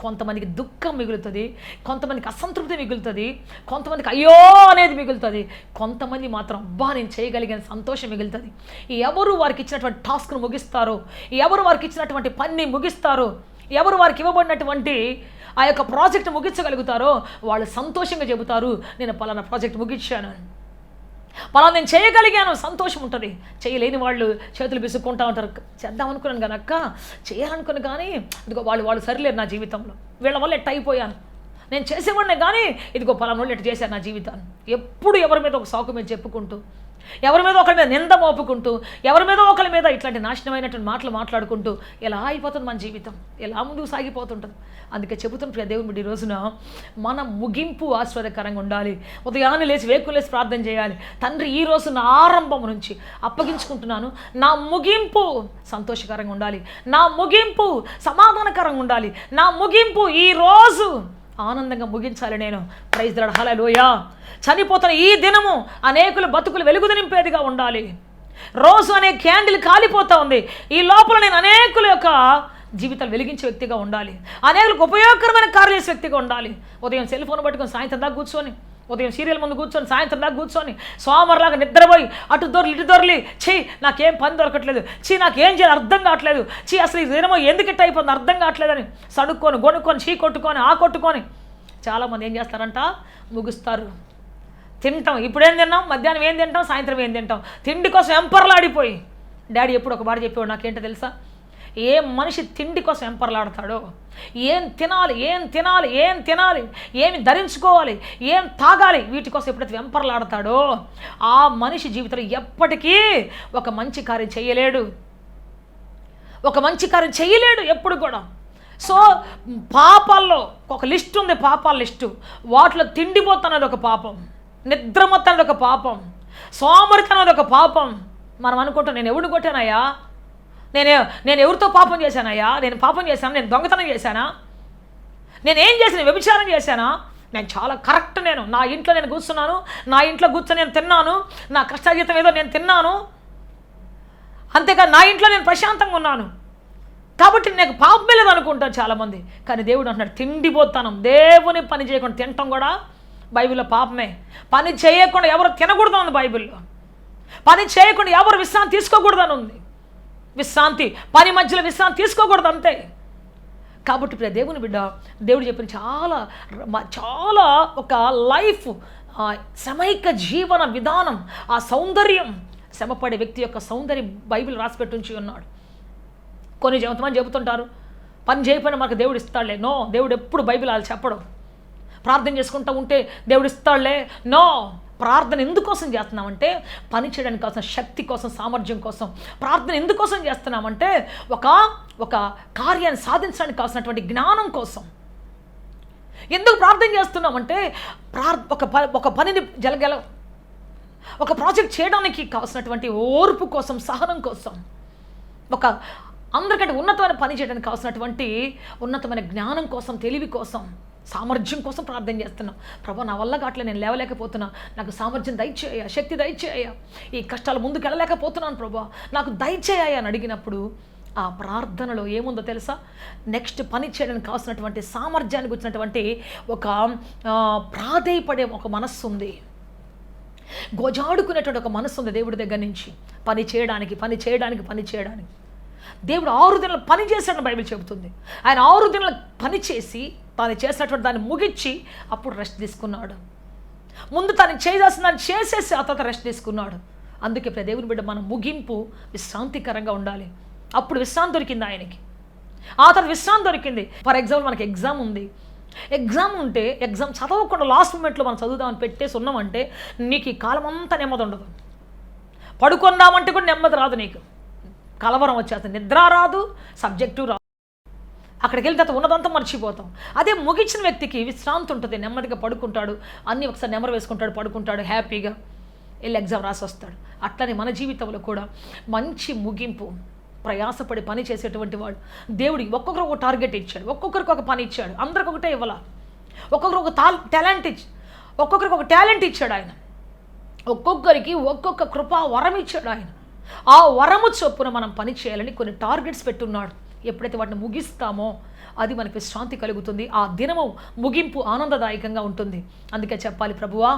కొంతమందికి దుఃఖం మిగులుతుంది, కొంతమందికి అసంతృప్తి మిగులుతుంది, కొంతమందికి అయ్యో అనేది మిగులుతుంది, కొంతమంది మాత్రం అబ్బా నేను చేయగలిగిన సంతోషం మిగులుతుంది. ఎవరు వారికి ఇచ్చినటువంటి టాస్క్ను ముగిస్తారో, ఎవరు వారికి ఇచ్చినటువంటి పనిని ముగిస్తారో, ఎవరు వారికి ఇవ్వబడినటువంటి ఆ యొక్క ప్రాజెక్ట్ ముగించగలుగుతారో వాళ్ళు సంతోషంగా చెబుతారు, నేను పలానా ప్రాజెక్ట్ ముగించాను, పలానా నేను చేయగలిగాను, సంతోషం ఉంటుంది. చేయలేని వాళ్ళు చేతులు విసుక్కుంటూ ఉంటారు. చేద్దాం అనుకున్నాను కానీ అక్క, చేయాలనుకుని కానీ ఇదిగో వాళ్ళు సరిలేరు నా జీవితంలో, వీళ్ళ వల్ల ఎట్ట అయిపోయాను, నేను చేసేవాడినే కానీ ఇదిగో పలానా వాళ్ళు ఎట్ట చేశారు నా జీవితాన్ని. ఎప్పుడు ఎవరి మీద ఒక సాకు మీద చెప్పుకుంటూ, ఎవరి మీద ఒకరి మీద నింద మోపుకుంటూ, ఎవరి మీద ఒకరి మీద ఇట్లాంటి నాశనమైనటువంటి మాటలు మాట్లాడుకుంటూ ఎలా అయిపోతుంది మన జీవితం, ఎలా ముందుకు సాగిపోతుంటుంది. అందుకే చెబుతున్న ప్రియ దేవుని బిడ్డ, ఈ రోజున మన ముగింపు ఆశ్చర్యకరంగా ఉండాలి. ఉదయాన్నే లేచి వేకులు లేచి ప్రార్థన చేయాలి. తండ్రి ఈ రోజు నా ఆరంభం నుంచి అప్పగించుకుంటున్నాను, నా ముగింపు సంతోషకరంగా ఉండాలి, నా ముగింపు సమాధానకరంగా ఉండాలి, నా ముగింపు ఈరోజు ఆనందంగా ముగించాలి. నేను ప్రైజ్ ది లార్డ్, హల్లెలూయా. చనిపోతున్న ఈ దినము అనేకులు బతుకులు వెలుగు నింపేదిగా ఉండాలి. రోజు అనే క్యాండిల్ కాలిపోతూ ఉంది, ఈ లోపల నేను అనేకుల యొక్క జీవితాలు వెలిగించే వ్యక్తిగా ఉండాలి, అనేకులకు ఉపయోగకరమైన కార్యాలు చేసే వ్యక్తిగా ఉండాలి. ఉదయం సెల్ ఫోన్ పట్టుకొని సాయంత్రం దాకా కూర్చొని, ఉదయం సీరియల్ ముందు కూర్చొని సాయంత్రం దాకా కూర్చొని సోమవారంలాగా నిద్రపోయి అటు దొరలి ఇటు దొరలి, నాకేం పని దొరకట్లేదు, నాకేం చేయాలి అర్థం కావట్లేదు, అసలు ఈ దినమో ఎందుకు ఇట్ట అయిపోతుంది అర్థం కావట్లేదని సడుక్కొని గొనుక్కొని కొట్టుకొని కొట్టుకొని చాలామంది ఏం చేస్తారంట, ముగుస్తారు. తింటాం, ఇప్పుడేం తిన్నాం, మధ్యాహ్నం ఏం తింటాం, సాయంత్రం ఏం తింటాం, తిండి కోసం ఎంపర్లాడిపోయి. డాడీ ఎప్పుడు ఒక మాట చెప్పేవాడు, నాకేంటో తెలుసా, ఏ మనిషి తిండి కోసం ఎంపర్లాడతాడో, ఏం తినాలి ఏం తినాలి ఏం తినాలి, ఏమి ధరించుకోవాలి, ఏం తాగాలి, వీటి కోసం ఎప్పుడైతే వెంపర్లాడతాడో ఆ మనిషి జీవితంలో ఎప్పటికీ ఒక మంచి కార్యం చేయలేడు, ఒక మంచి కార్యం చేయలేడు ఎప్పుడు కూడా. సో పాపాల్లో ఒక లిస్ట్ ఉంది, పాపాల లిస్టు. వాటిలో తిండిపోతున్నది ఒక పాపం, నిద్రమొత్తన్నది ఒక పాపం, సోమరితనది ఒక పాపం. మనం అనుకుంటాం, నేను ఎవడిని కొట్టానయ్యా, నేను ఎవరితో పాపం చేశానయ్యా, నేను పాపం చేశాను, నేను దొంగతనం చేశానా, నేనేం చేశాను, వ్యభిచారం చేశానా, నేను చాలా కరెక్ట్, నేను నా ఇంట్లో నేను కూర్చున్నాను, నా ఇంట్లో కూర్చొని నేను తిన్నాను, నా కష్టాజీతం ఏదో నేను తిన్నాను, అంతేకాదు నా ఇంట్లో నేను ప్రశాంతంగా ఉన్నాను కాబట్టి నాకు పాపమే లేదు అనుకుంటారు చాలామంది. కానీ దేవుడు అంటున్నాడు, తిండిపోతాను, దేవుని పని చేయకుండా తినటం కూడా బైబిల్లో పాపమే. పని చేయకుండా ఎవరు తినకూడదు ఉంది బైబిల్లో, పని చేయకుండా ఎవరు విశ్రాంతి తీసుకోకూడదని ఉంది. విశ్రాంతి, పని మధ్యలో విశ్రాంతి తీసుకోకూడదు అంతే. కాబట్టి ఇప్పుడు దేవుని బిడ్డ, దేవుడు చెప్పిన చాలా చాలా ఒక లైఫ్, శ్రమైక జీవన విధానం, ఆ సౌందర్యం, శ్రమపడే వ్యక్తి యొక్క సౌందర్యం బైబిల్ రాసిపెట్టి ఉంచి ఉన్నాడు. కొంతమంది చెబుతుంటారు, పని చేయకపోయినా మనకు దేవుడు ఇస్తాడులే. నో, దేవుడు ఎప్పుడు బైబిల్ వాళ్ళు చెప్పడం. ప్రార్థన చేసుకుంటూ ఉంటే దేవుడు ఇస్తాడులే, నో. ప్రార్థన ఎందుకోసం చేస్తున్నామంటే పని చేయడానికి కోసం, శక్తి కోసం, సామర్థ్యం కోసం. ప్రార్థన ఎందుకోసం చేస్తున్నామంటే ఒక కార్యాన్ని సాధించడానికి కావాల్సినటువంటి జ్ఞానం కోసం. ఎందుకు ప్రార్థన చేస్తున్నామంటే ఒక పనిని ఒక ప్రాజెక్ట్ చేయడానికి కావాల్సినటువంటి ఓర్పు కోసం, సహనం కోసం, అందరికంటే ఉన్నతమైన పని చేయడానికి కావాల్సినటువంటి ఉన్నతమైన జ్ఞానం కోసం, తెలివి కోసం, సామర్థ్యం కోసం ప్రార్థన చేస్తున్నాం. ప్రభా నా వల్ల కావట్లే, నేను లేవలేకపోతున్నా, నాకు సామర్థ్యం దయచేయ, శక్తి దయచేయ, ఈ కష్టాలు ముందుకు వెళ్ళలేకపోతున్నాను ప్రభా, నాకు దయచేయ అని అడిగినప్పుడు ఆ ప్రార్థనలో ఏముందో తెలుసా? నెక్స్ట్ పని చేయడానికి కావాల్సినటువంటి సామర్థ్యానికి వచ్చినటువంటి ఒక ప్రాధేయపడే ఒక మనస్సు ఉంది. గోజాడుకునేటువంటి ఒక మనసు ఉంది దేవుడి దగ్గర నుంచి. పని చేయడానికి పని చేయడానికి పని చేయడానికి దేవుడు 6 దినాలు పని చేశాడని బైబిల్ చెబుతుంది. ఆయన 6 దినాలు పని చేసి తాను చేసినటువంటి దాన్ని ముగించి అప్పుడు రెస్ట్ తీసుకున్నాడు. ముందు తను చేయాల్సిన దాన్ని చేసేసి ఆ తర్వాత రెస్ట్ తీసుకున్నాడు. అందుకే దేవుని బిడ్డ మన ముగింపు విశ్రాంతికరంగా ఉండాలి. అప్పుడు విశ్రాంతి దొరికింది ఆయనకి. ఆ తర్వాత విశ్రాంతి దొరికింది. ఫర్ ఎగ్జాంపుల్ మనకి ఎగ్జామ్ ఉంది. ఎగ్జామ్ ఉంటే ఎగ్జామ్ చదవకుండా లాస్ట్ మూమెంట్లో మనం చదువుదామని పెట్టేసి ఉన్నామంటే నీకు ఈ కాలం అంతా నెమ్మది ఉండదు. పడుకుందామంటే కూడా నెమ్మది రాదు, నీకు కలవరం వచ్చేస్తుంది, నిద్ర రాదు, సబ్జెక్టు రాదు. అక్కడికి వెళ్ళిన తర్వాత ఉన్నదంతా మర్చిపోతాం. అదే ముగించిన వ్యక్తికి విశ్రాంతి ఉంటుంది, నెమ్మదిగా పడుకుంటాడు, అన్నీ ఒకసారి నెమరు వేసుకుంటాడు, పడుకుంటాడు, హ్యాపీగా వెళ్ళి ఎగ్జామ్ రాసి వస్తాడు. అట్లనే మన జీవితంలో కూడా మంచి ముగింపు, ప్రయాసపడి పని చేసేటువంటి వాడు దేవుడు ఒక్కొక్కరు ఒక టార్గెట్ ఇచ్చాడు, ఒక్కొక్కరికి ఒక పని ఇచ్చాడు. అందరికి ఒకటే ఇవ్వాల, ఒక్కొక్కరు ఒక ఒక్కొక్కరికి ఒక టాలెంట్ ఇచ్చాడు ఆయన. ఒక్కొక్కరికి ఒక్కొక్క కృపా వరం ఇచ్చాడు ఆయన. ఆ వరము చొప్పున మనం పని చేయాలని కొన్ని టార్గెట్స్ పెట్టున్నాడు. ఎప్పుడైతే వాటిని ముగిస్తామో అది మనకి విశ్రాంతి కలుగుతుంది. ఆ దినము ముగింపు ఆనందదాయకంగా ఉంటుంది. అందుకే చెప్పాలి, ప్రభువా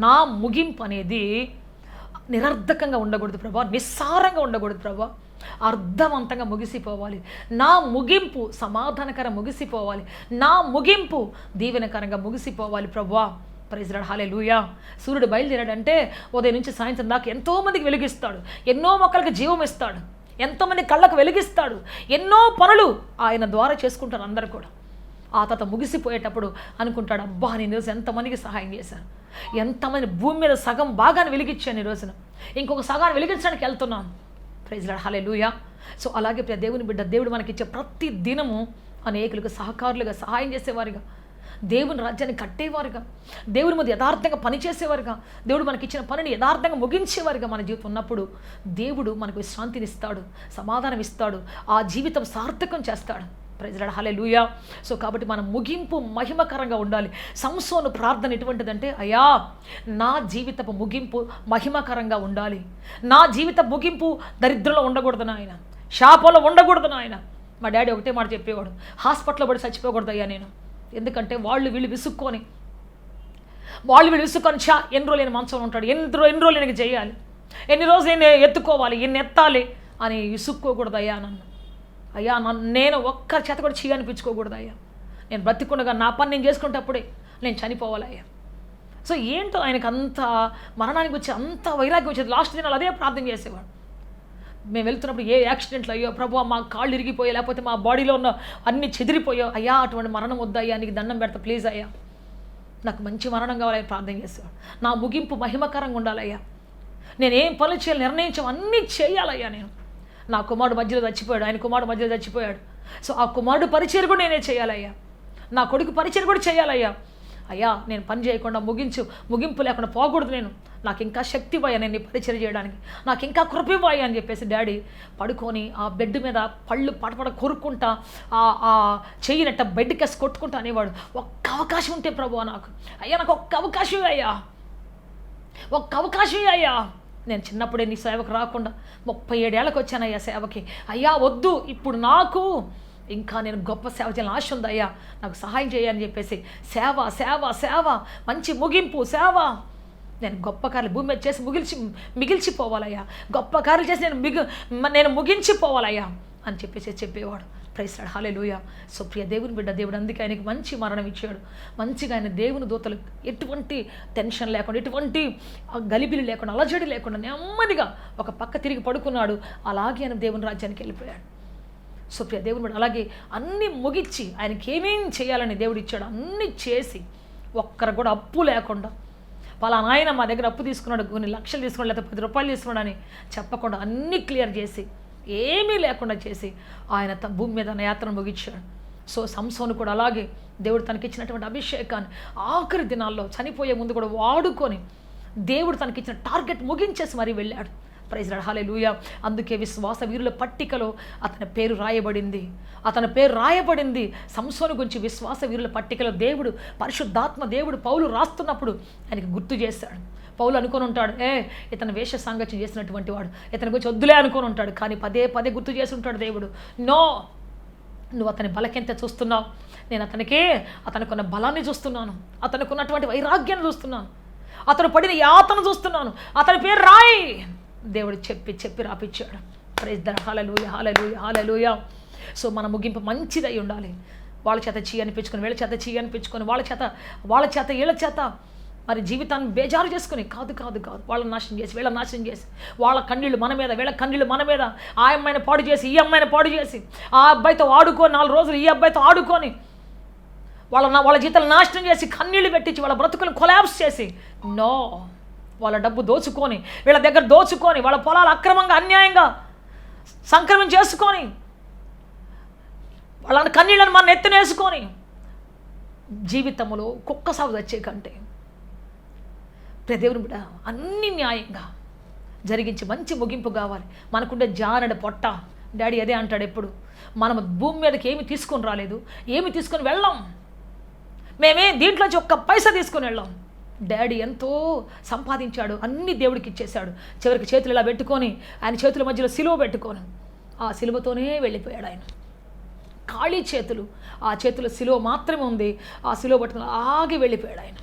నా ముగింపు అనేది నిరర్ధకంగా ఉండకూడదు ప్రభువా, నిస్సారంగా ఉండకూడదు ప్రభువా, అర్థవంతంగా ముగిసిపోవాలి. నా ముగింపు సమాధానకరంగా ముగిసిపోవాలి. నా ముగింపు దీవెనకరంగా ముగిసిపోవాలి ప్రభువా. ప్రైజ్ లార్డ్, హల్లెలూయా. సూర్యుడు బయలుదేరాడంటే ఉదయం నుంచి సాయంత్రం దాకా ఎంతోమందికి వెలిగిస్తాడు, ఎన్నో మొక్కలకు జీవం ఇస్తాడు, ఎంతోమంది కళ్ళకు వెలిగిస్తాడు, ఎన్నో పనులు ఆయన ద్వారా చేసుకుంటారు అందరూ కూడా. ఆ తర్వాత ముగిసిపోయేటప్పుడు అనుకుంటాడు, అబ్బా నేను ఈరోజు ఎంతమందికి సహాయం చేశాను, ఎంతమంది భూమి మీద సగం భాగాన్ని వెలిగించాను, ఈ రోజున ఇంకొక సగాన్ని వెలిగించడానికి వెళ్తున్నాను. Praise lord, hallelujah. సో అలాగే దేవుని బిడ్డ, దేవుడు మనకిచ్చే ప్రతి దినము అనేకులకు సహకారులుగా, సహాయం చేసేవారుగా, దేవుని రాజ్యాన్ని కట్టేవారుగా, దేవుని మీద యథార్థంగా పనిచేసేవారుగా, దేవుడు మనకిచ్చిన పనిని యథార్థంగా ముగించేవారుగా మన జీవితం ఉన్నప్పుడు దేవుడు మనకు విశ్రాంతిని ఇస్తాడు, సమాధానం ఇస్తాడు, ఆ జీవితం సార్థకం చేస్తాడు. Praise lord, hallelujah. సో కాబట్టి మన ముగింపు మహిమకరంగా ఉండాలి. సంసోను ప్రార్థన ఎటువంటిదంటే, అయ్యా నా జీవితపు ముగింపు మహిమకరంగా ఉండాలి, నా జీవిత ముగింపు దరిద్రంలో ఉండకూడదు నాయన, శాపంలో ఉండకూడదు నాయన. మా డాడీ ఒకటే మాట చెప్పేవాడు, హాస్పిటల్లో పడి చచ్చిపోకూడదు అయ్యా నేను. ఎందుకంటే వాళ్ళు వీళ్ళు విసుక్కొని ఎన్ని రోజులు నేను మంచంలో ఉంటాడు, ఎన్ని రోజులు నేను చేయాలి, ఎన్ని రోజులు నేను ఎత్తుకోవాలి, ఎన్ని ఎత్తాలి అని విసుక్కోకూడదు అయ్యా నన్ను. అయ్యా నేను ఒక్క చేత కూడా అనిపించుకోకూడదు అయ్యా. నేను బ్రతికుండగా నా పని నేను చేసుకునేటప్పుడే నేను చనిపోవాలయ్యా. సో ఏంటో ఆయనకు అంత మరణానికి వచ్చి అంత వైరాగ్యం వచ్చేది. లాస్ట్ దినాలు అదే ప్రార్థన చేసేవాడు. మేము వెళ్తున్నప్పుడు ఏ యాక్సిడెంట్లు అయ్యో ప్రభువా, మా కాళ్ళు ఇరిగిపోయా, లేకపోతే మా బాడీలో ఉన్న అన్నీ చెదిరిపోయా, అయ్యా అటువంటి మరణం వద్దయ్యా, నీకు దండం పెడతా ప్లీజ్ అయ్యా, నాకు మంచి మరణం కావాలని ప్రార్థన చేసేవాడు. నా ముగింపు మహిమకరంగా ఉండాలయ్యా, నేనేం పనులు చేయాలి నిర్ణయించాం అన్నీ చేయాలయ్యా. నేను నా కుమారుడు మధ్యలో చచ్చిపోయాడు, ఆయన కుమారుడు మధ్యలో చచ్చిపోయాడు. సో ఆ కుమారుడు పరిచయం కూడా నేనే చేయాలయ్యా, నా కొడుకు పరిచయం కూడా చేయాలయ్యా. అయ్యా నేను పని చేయకుండా ముగింపు లేకుండా పోకూడదు, నేను నాకు ఇంకా శక్తి ఇవ్వయ్యా నేను పరిచయం చేయడానికి, నాకు ఇంకా కృప ఇవ్వయ్యా అని చెప్పేసి డాడీ పడుకొని ఆ బెడ్ మీద పళ్ళు పడపడ కొరుక్కుంటా ఆ చెయ్యినట్ట బెడ్ కేసి కొట్టుకుంటా అనేవాడు. ఒక్క అవకాశం ఉంటే ప్రభువా నాకు, అయ్యా నాకు ఒక్క అవకాశం అయ్యా, ఒక్క అవకాశం అయ్యా. నేను చిన్నప్పుడే నీ సేవకు రాకుండా 37 ఏళ్ళకి వచ్చానయ్యా సేవకి. అయ్యా వద్దు, ఇప్పుడు నాకు ఇంకా నేను గొప్ప సేవ చేయాలని ఆశ ఉంది అయ్యా, నాకు సహాయం చేయని చెప్పేసి సేవ సేవ సేవ మంచి ముగింపు సేవ, నేను గొప్ప కార్యాలు భూమి మీద చేసి మిగిల్చిపోవాలయ్యా, గొప్ప కార్యాలు చేసి నేను ముగించిపోవాలయ్యా అని చెప్పేవాడు. Praise lord, hallelujah. సో ప్రియ దేవుని బిడ్డ, దేవుడు అందుకే ఆయనకి మంచి మరణం ఇచ్చాడు. మంచిగా ఆయన దేవుని దూతలు ఎటువంటి టెన్షన్ లేకుండా, ఎటువంటి గలిబిలి లేకుండా, అలజడి లేకుండా నెమ్మదిగా ఒక పక్క తిరిగి పడుకున్నాడు. అలాగే ఆయన దేవుని రాజ్యానికి వెళ్ళిపోయాడు. సో ప్రియ దేవుని బిడ్డ, అలాగే అన్నీ ముగించి ఆయనకి ఏమేం చేయాలని దేవుడు ఇచ్చాడు అన్నీ చేసి, ఒక్కరు కూడా అప్పు లేకుండా, పలానా ఆయన మా దగ్గర అప్పు తీసుకున్నాడు, కొన్ని లక్షలు తీసుకున్నాడు, లేకపోతే 10 రూపాయలు తీసుకున్నాడు అని చెప్పకుండా అన్నీ క్లియర్ చేసి, ఏమీ లేకుండా చేసి ఆయన భూమి మీద యాత్రను ముగించాడు. సో సంసోను కూడా అలాగే దేవుడు తనకిచ్చినటువంటి అభిషేకాన్ని ఆఖరి దినాల్లో చనిపోయే ముందు కూడా వాడుకొని దేవుడు తనకిచ్చిన టార్గెట్ ముగించేసి మరీ వెళ్ళాడు. ప్రైజ్ లార్డ్, హల్లెలూయా. అందుకే విశ్వాస వీరుల పట్టికలో అతని పేరు రాయబడింది. సంసోను గురించి విశ్వాస వీరుల పట్టికలో దేవుడు, పరిశుద్ధాత్మ దేవుడు పౌలు రాస్తున్నప్పుడు ఆయనకి గుర్తు చేశాడు. పౌలు అనుకొని ఉంటాడు, ఇతను వేష సాంగత్యం చేసినటువంటి వాడు, ఇతని గురించి వద్దులే అనుకొని ఉంటాడు. కానీ పదే పదే గుర్తు చేసి ఉంటాడు దేవుడు, నో, నువ్వు అతని బలకెంత చూస్తున్నావు, నేను అతనికున్న బలాన్ని చూస్తున్నాను, అతనికి ఉన్నటువంటి వైరాగ్యాన్ని చూస్తున్నాను. అతను పడిన యాతన చూస్తున్నాను, అతని పేరు రాయి. దేవుడు చెప్పి రాపిచ్చాడు. Praise the hallelujah, hallelujah, hallelujah. So మన ముగింపు మంచిదై ఉండాలి. వాళ్ళ చేత చీ అనిపించుకొని, వీళ్ళ చేత చీ అనిపించుకొని, వాళ్ళ చేత వీళ్ళ చేత మరి జీవితాన్ని బేజారు చేసుకుని కాదు, వాళ్ళని నాశనం చేసి, వీళ్ళని నాశనం చేసి, వాళ్ళ కన్నీళ్ళు మన మీద, వీళ్ళ కన్నీళ్ళు మన మీద, ఆ అమ్మాయిని పాడు చేసి, ఈ అమ్మాయిని పాడు చేసి, ఆ అబ్బాయితో ఆడుకొని 4 రోజులు ఈ అబ్బాయితో ఆడుకొని వాళ్ళ జీవితాలు నాశనం చేసి, కన్నీళ్ళు పెట్టించి, వాళ్ళ బ్రతుకులను కొలాప్స్ చేసి, నో, వాళ్ళ డబ్బు దోచుకొని, వీళ్ళ దగ్గర దోచుకొని, వాళ్ళ పొలాలు అక్రమంగా అన్యాయంగా సంక్రమణ చేసుకొని, వాళ్ళ కన్నీళ్ళని మన ఎత్తునేసుకొని జీవితంలో కుక్క సాగు వచ్చే కంటే దేవుని బిడ్డ అన్ని న్యాయంగా జరిగించి మంచి ముగింపు కావాలి. మనకుండే జానడ పొట్ట. డాడీ అదే అంటాడు ఎప్పుడు, మనం భూమి మీదకి ఏమి తీసుకొని రాలేదు, ఏమి తీసుకొని వెళ్ళాం, మేమే దీంట్లోంచి ఒక్క పైసా తీసుకొని వెళ్ళాం. డాడీ ఎంతో సంపాదించాడు, అన్ని దేవుడికి ఇచ్చేశాడు. చివరికి చేతులు ఇలా పెట్టుకొని, ఆయన చేతుల మధ్యలో సిలువ పెట్టుకొని, ఆ సిలువతోనే వెళ్ళిపోయాడు ఆయన. ఖాళీ చేతులు, ఆ చేతుల సిలువ మాత్రమే ఉంది. ఆ సిలువ పట్టుకుని ఆగి వెళ్ళిపోయాడు ఆయన.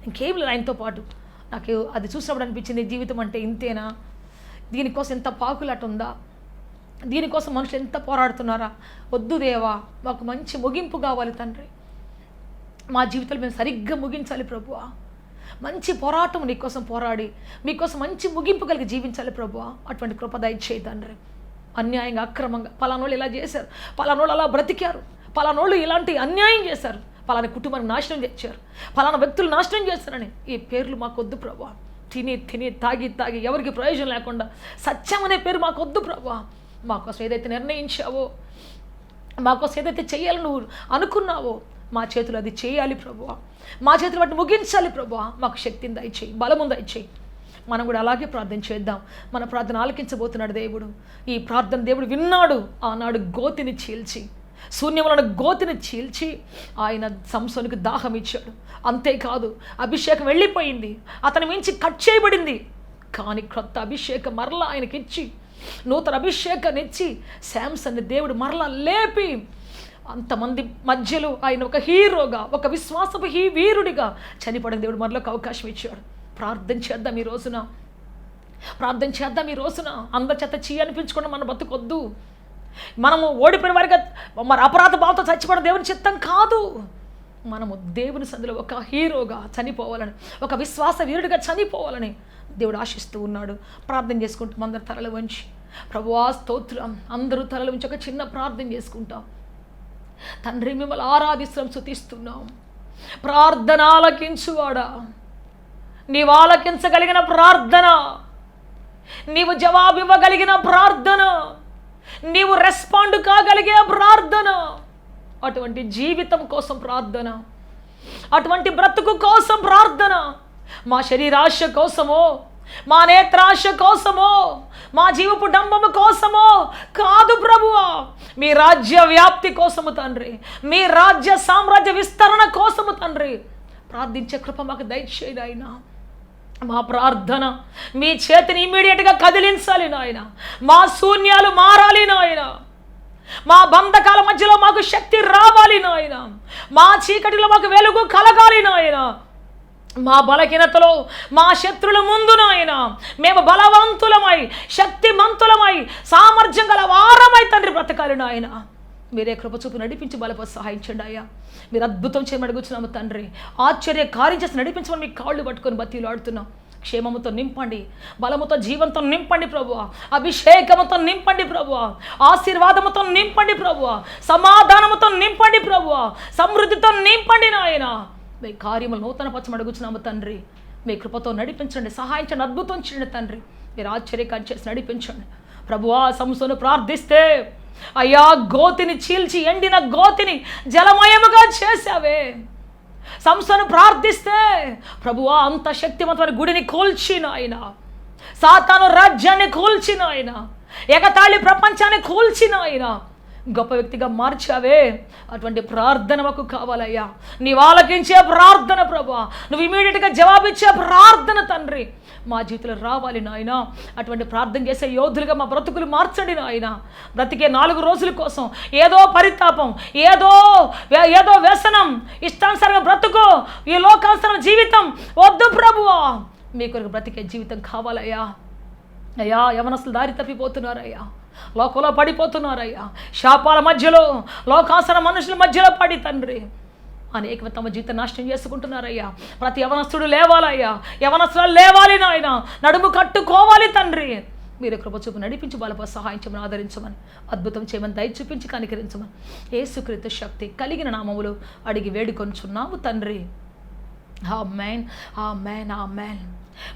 ఇంకేం లేదు ఆయనతో పాటు. నాకు అది చూసినప్పుడు అనిపించింది, జీవితం అంటే ఇంతేనా? దీనికోసం ఎంత పాకులాట ఉందా? దీనికోసం మనుషులు ఎంత పోరాడుతున్నారా? వద్దు దేవా, మాకు మంచి ముగింపు కావాలి తండ్రి. మా జీవితాలు మేము సరిగ్గా ముగించాలి ప్రభువా. మంచి పోరాటం నీకోసం పోరాడి మీకోసం మంచి ముగింపు కలిగి జీవించాలి ప్రభువా. అటువంటి కృప దయచేయి తండ్రి. అన్యాయంగా అక్రమంగా పలానోళ్ళు ఇలా చేశారు, పలానోళ్ళు అలా బ్రతికారు, పలానోళ్ళు ఇలాంటి అన్యాయం చేశారు, పలానా కుటుంబాన్ని నాశనం చేశారు, పలానా వ్యక్తులు నాశనం చేస్తారని ఈ పేర్లు మాకొద్దు ప్రభువా. తిని తాగి ఎవరికి ప్రయోజనం లేకుండా సత్యం అనే పేరు మాకొద్దు ప్రభువా. మాకోసం ఏదైతే నిర్ణయించావో, మాకోసం ఏదైతే చేయాలని నువ్వు అనుకున్నావో మా చేతులు అది చేయాలి ప్రభువా. మా చేతులు వాటిని ముగించాలి ప్రభువా. మాకు శక్తిని దయచేయి, బలము దయచేయి. మనం కూడా అలాగే ప్రార్థన చేద్దాం. మన ప్రార్థన ఆలకించబోతున్నాడు దేవుడు. ఈ ప్రార్థన దేవుడు విన్నాడు. ఆనాడు గోతిని చీల్చి, శూన్యములను గోతిని చీల్చి ఆయన సంసోనుకు దాహం ఇచ్చాడు. అంతేకాదు, అభిషేకం వెళ్ళిపోయింది, అతని మించి కట్ చేయబడింది. కానీ క్రొత్త అభిషేకం మరలా ఆయనకిచ్చి, నూతన అభిషేకాన్ని ఇచ్చి శాంసన్ని దేవుడు మరలా లేపి, అంతమంది మధ్యలో ఆయన ఒక హీరోగా, ఒక విశ్వాసపు వీరుడిగా చనిపోవడం దేవుడు మరొక అవకాశం ఇచ్చాడు. ప్రార్థన చేద్దాం ఈ రోజున. అందరి చేత చీ అనిపించుకోవడం మన బతుకొద్దు. మనము ఓడిపోయిన వారిగా మరి అపరాధ భావంతో చచ్చిపోవడం దేవుని చిత్తం కాదు. మనము దేవుని సందులో ఒక హీరోగా చనిపోవాలని, ఒక విశ్వాస వీరుడిగా చనిపోవాలని దేవుడు ఆశిస్తూ ఉన్నాడు. ప్రార్థన చేసుకుంటాం అందరు తలలు వంచి. ప్రభువా స్తోత్రం. అందరూ తలలు వంచి ఒక చిన్న ప్రార్థన చేసుకుంటాం. తండ్రి మిమ్మల్ని ఆరాధిస్తున్నాం, స్తుతిస్తున్నాం. ప్రార్థన ఆలకించువాడా, నీవు ఆలకించగలిగిన ప్రార్థన, నీవు జవాబు ఇవ్వగలిగిన ప్రార్థన, నీవు రెస్పాండ్ కాగలిగే ప్రార్థన, అటువంటి జీవితం కోసం ప్రార్థన, అటువంటి బ్రతుకు కోసం ప్రార్థన. మా శరీరాశ కోసమో, మా నేత్రాశ కోసమో, మా జీవపు డంబము కోసమో కాదు ప్రభువా. మీ రాజ్య వ్యాప్తి కోసము తండ్రి, మీ రాజ్య సామ్రాజ్య విస్తరణ కోసము తండ్రి ప్రార్థించే కృప మాకు దయచేయి నాయన. మా ప్రార్థన మీ చేతిని ఇమ్మీడియట్గా కదిలించాలి నాయన. మా శూన్యాలు మారాలి నాయన. మా బంధకాల మధ్యలో మాకు శక్తి రావాలి నాయన. మా చీకటిలో మాకు వెలుగు కలగాలి నాయన. మా బలహీనతలో మా శత్రుల ముందు నాయన మేము బలవంతులమై, శక్తిమంతులమై, సామర్థ్యం గల వారమై తండ్రి బ్రతకాలి నాయన. మీరే కృప చూపు నడిపించి బలపడి సహాయించండి అయ్యా. మీరు అద్భుతం చేయమని అడుగుతున్నాము తండ్రి. ఆశ్చర్య కార్యం చేసి నడిపించమని మీ కాళ్ళు పట్టుకొని బతిలాడుతున్నాం. క్షేమముతో నింపండి, బలముతో జీవంతో నింపండి ప్రభువా. అభిషేకముతో నింపండి ప్రభువా. ఆశీర్వాదముతో నింపండి ప్రభువా. సమాధానముతో నింపండి ప్రభువా. సమృద్ధితో నింపండి నాయన. మీ కార్యములు నూతన పచ్చమని అడుగుతున్నాము తండ్రి. మీ కృపతో నడిపించండి, సహాయించండి, అద్భుతం చేయండి తండ్రి. మీరు ఆశ్చర్యకార్యం చేసి నడిపించండి ప్రభువా. సంసోను ప్రార్థిస్తే అయ్యా గోతిని చీల్చి, ఎండిన గోతిని జలమయముగా చేశావే. సంసోను ప్రార్థిస్తే ప్రభువా అంత శక్తివంతమైన గుడిని కూల్చిన ఆయన, సాతాను రాజ్యాన్ని కూల్చిన ఆయన, ఎగతాళి ప్రపంచాన్ని కూల్చిన ఆయన గొప్ప వ్యక్తిగా మార్చావే. అటువంటి ప్రార్థన మాకు కావాలయ్యా. నీవు ఆలకించే ప్రార్థన ప్రభువా, నువ్వు ఇమీడియట్గా జవాబిచ్చే ప్రార్థన తండ్రి మా జీవితంలో రావాలి నాయన. అటువంటి ప్రార్థన చేసే యోధులుగా మా బ్రతుకులు మార్చండి నాయన. బ్రతికే 4 రోజుల కోసం ఏదో పరితాపం, ఏదో వ్యసనం, ఇష్టానుసారంగా బ్రతుకు, ఈ లోకానుసారం జీవితం వద్దు ప్రభువా. మీ కొరకు బ్రతికే జీవితం కావాలయ్యా. అయ్యా, యవనస్తులు దారి తప్పిపోతున్నారయ్యా, లోకంలో పడిపోతున్నారయ్యా, శాపాల మధ్యలో, లోకాసన మనుషుల మధ్యలో పడి తండ్రి అనేక తమ జీవితం నాశనం చేసుకుంటున్నారయ్యా. ప్రతి యవనస్తుడు లేవాలయ్యా, యవనస్తులు లేవాలి నాయన, నడుము కట్టుకోవాలి తండ్రి. మీరు కృప చూపు నడిపించి బలప సహాయం చేయమని, ఆదరించమని, అద్భుతం చేయమని, దయ చూపించి కనికరించమని యేసుక్రీస్తు శక్తి కలిగిన నామములు అడిగి వేడుకొంచున్నాము తండ్రి. Amen, amen, amen.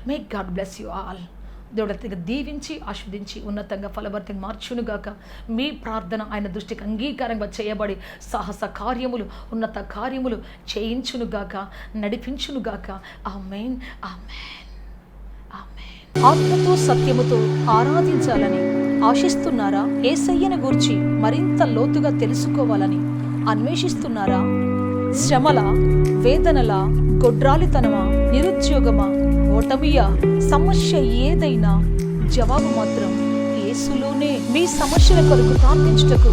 May God bless you all. దేవుడు దీవించి ఆస్వాదించి ఉన్నతంగా ఫలభరితంగా మార్చునుగాక. మీ ప్రార్థన ఆయన దృష్టికి అంగీకారంగా చేయబడి సాహస కార్యములు, ఉన్నత కార్యములు చేయించునుగాక, నడిపించునుగాక. ఆమేన్, ఆమేన్, ఆమేన్. ఆత్మతో సత్యముతో ఆరాధించాలని ఆశిస్తున్నారా? యేసయ్యను గూర్చి మరింత లోతుగా తెలుసుకోవాలని అన్వేషిస్తున్నారా? శ్రమల, వేదనల, గొడ్రాలితనమా, నిరుద్యోగమా, ఓటమియా, సమస్య ఏదైనా జవాబు మాత్రం యేసులోనే. మీ సమస్యల కొరకు ప్రార్థించుటకు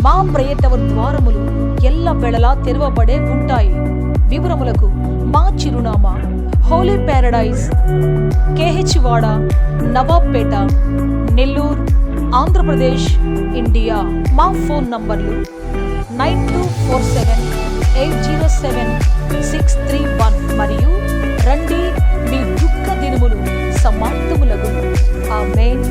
మా ప్రేయర్ ద్వారములు ఎల్లవేళలా తెరవబడే ఉంటాయి. వివరములకు మా చిరునామా హోలీ ప్యారడైజ్, KH వాడ, నవాబ్పేట, నెల్లూరు, ఆంధ్రప్రదేశ్, ఇండియా. మా ఫోన్ నంబర్లు 9247807631 మరియు రండి, మీ దుఃఖ దినములు సమాప్తములగును. ఆమేన్.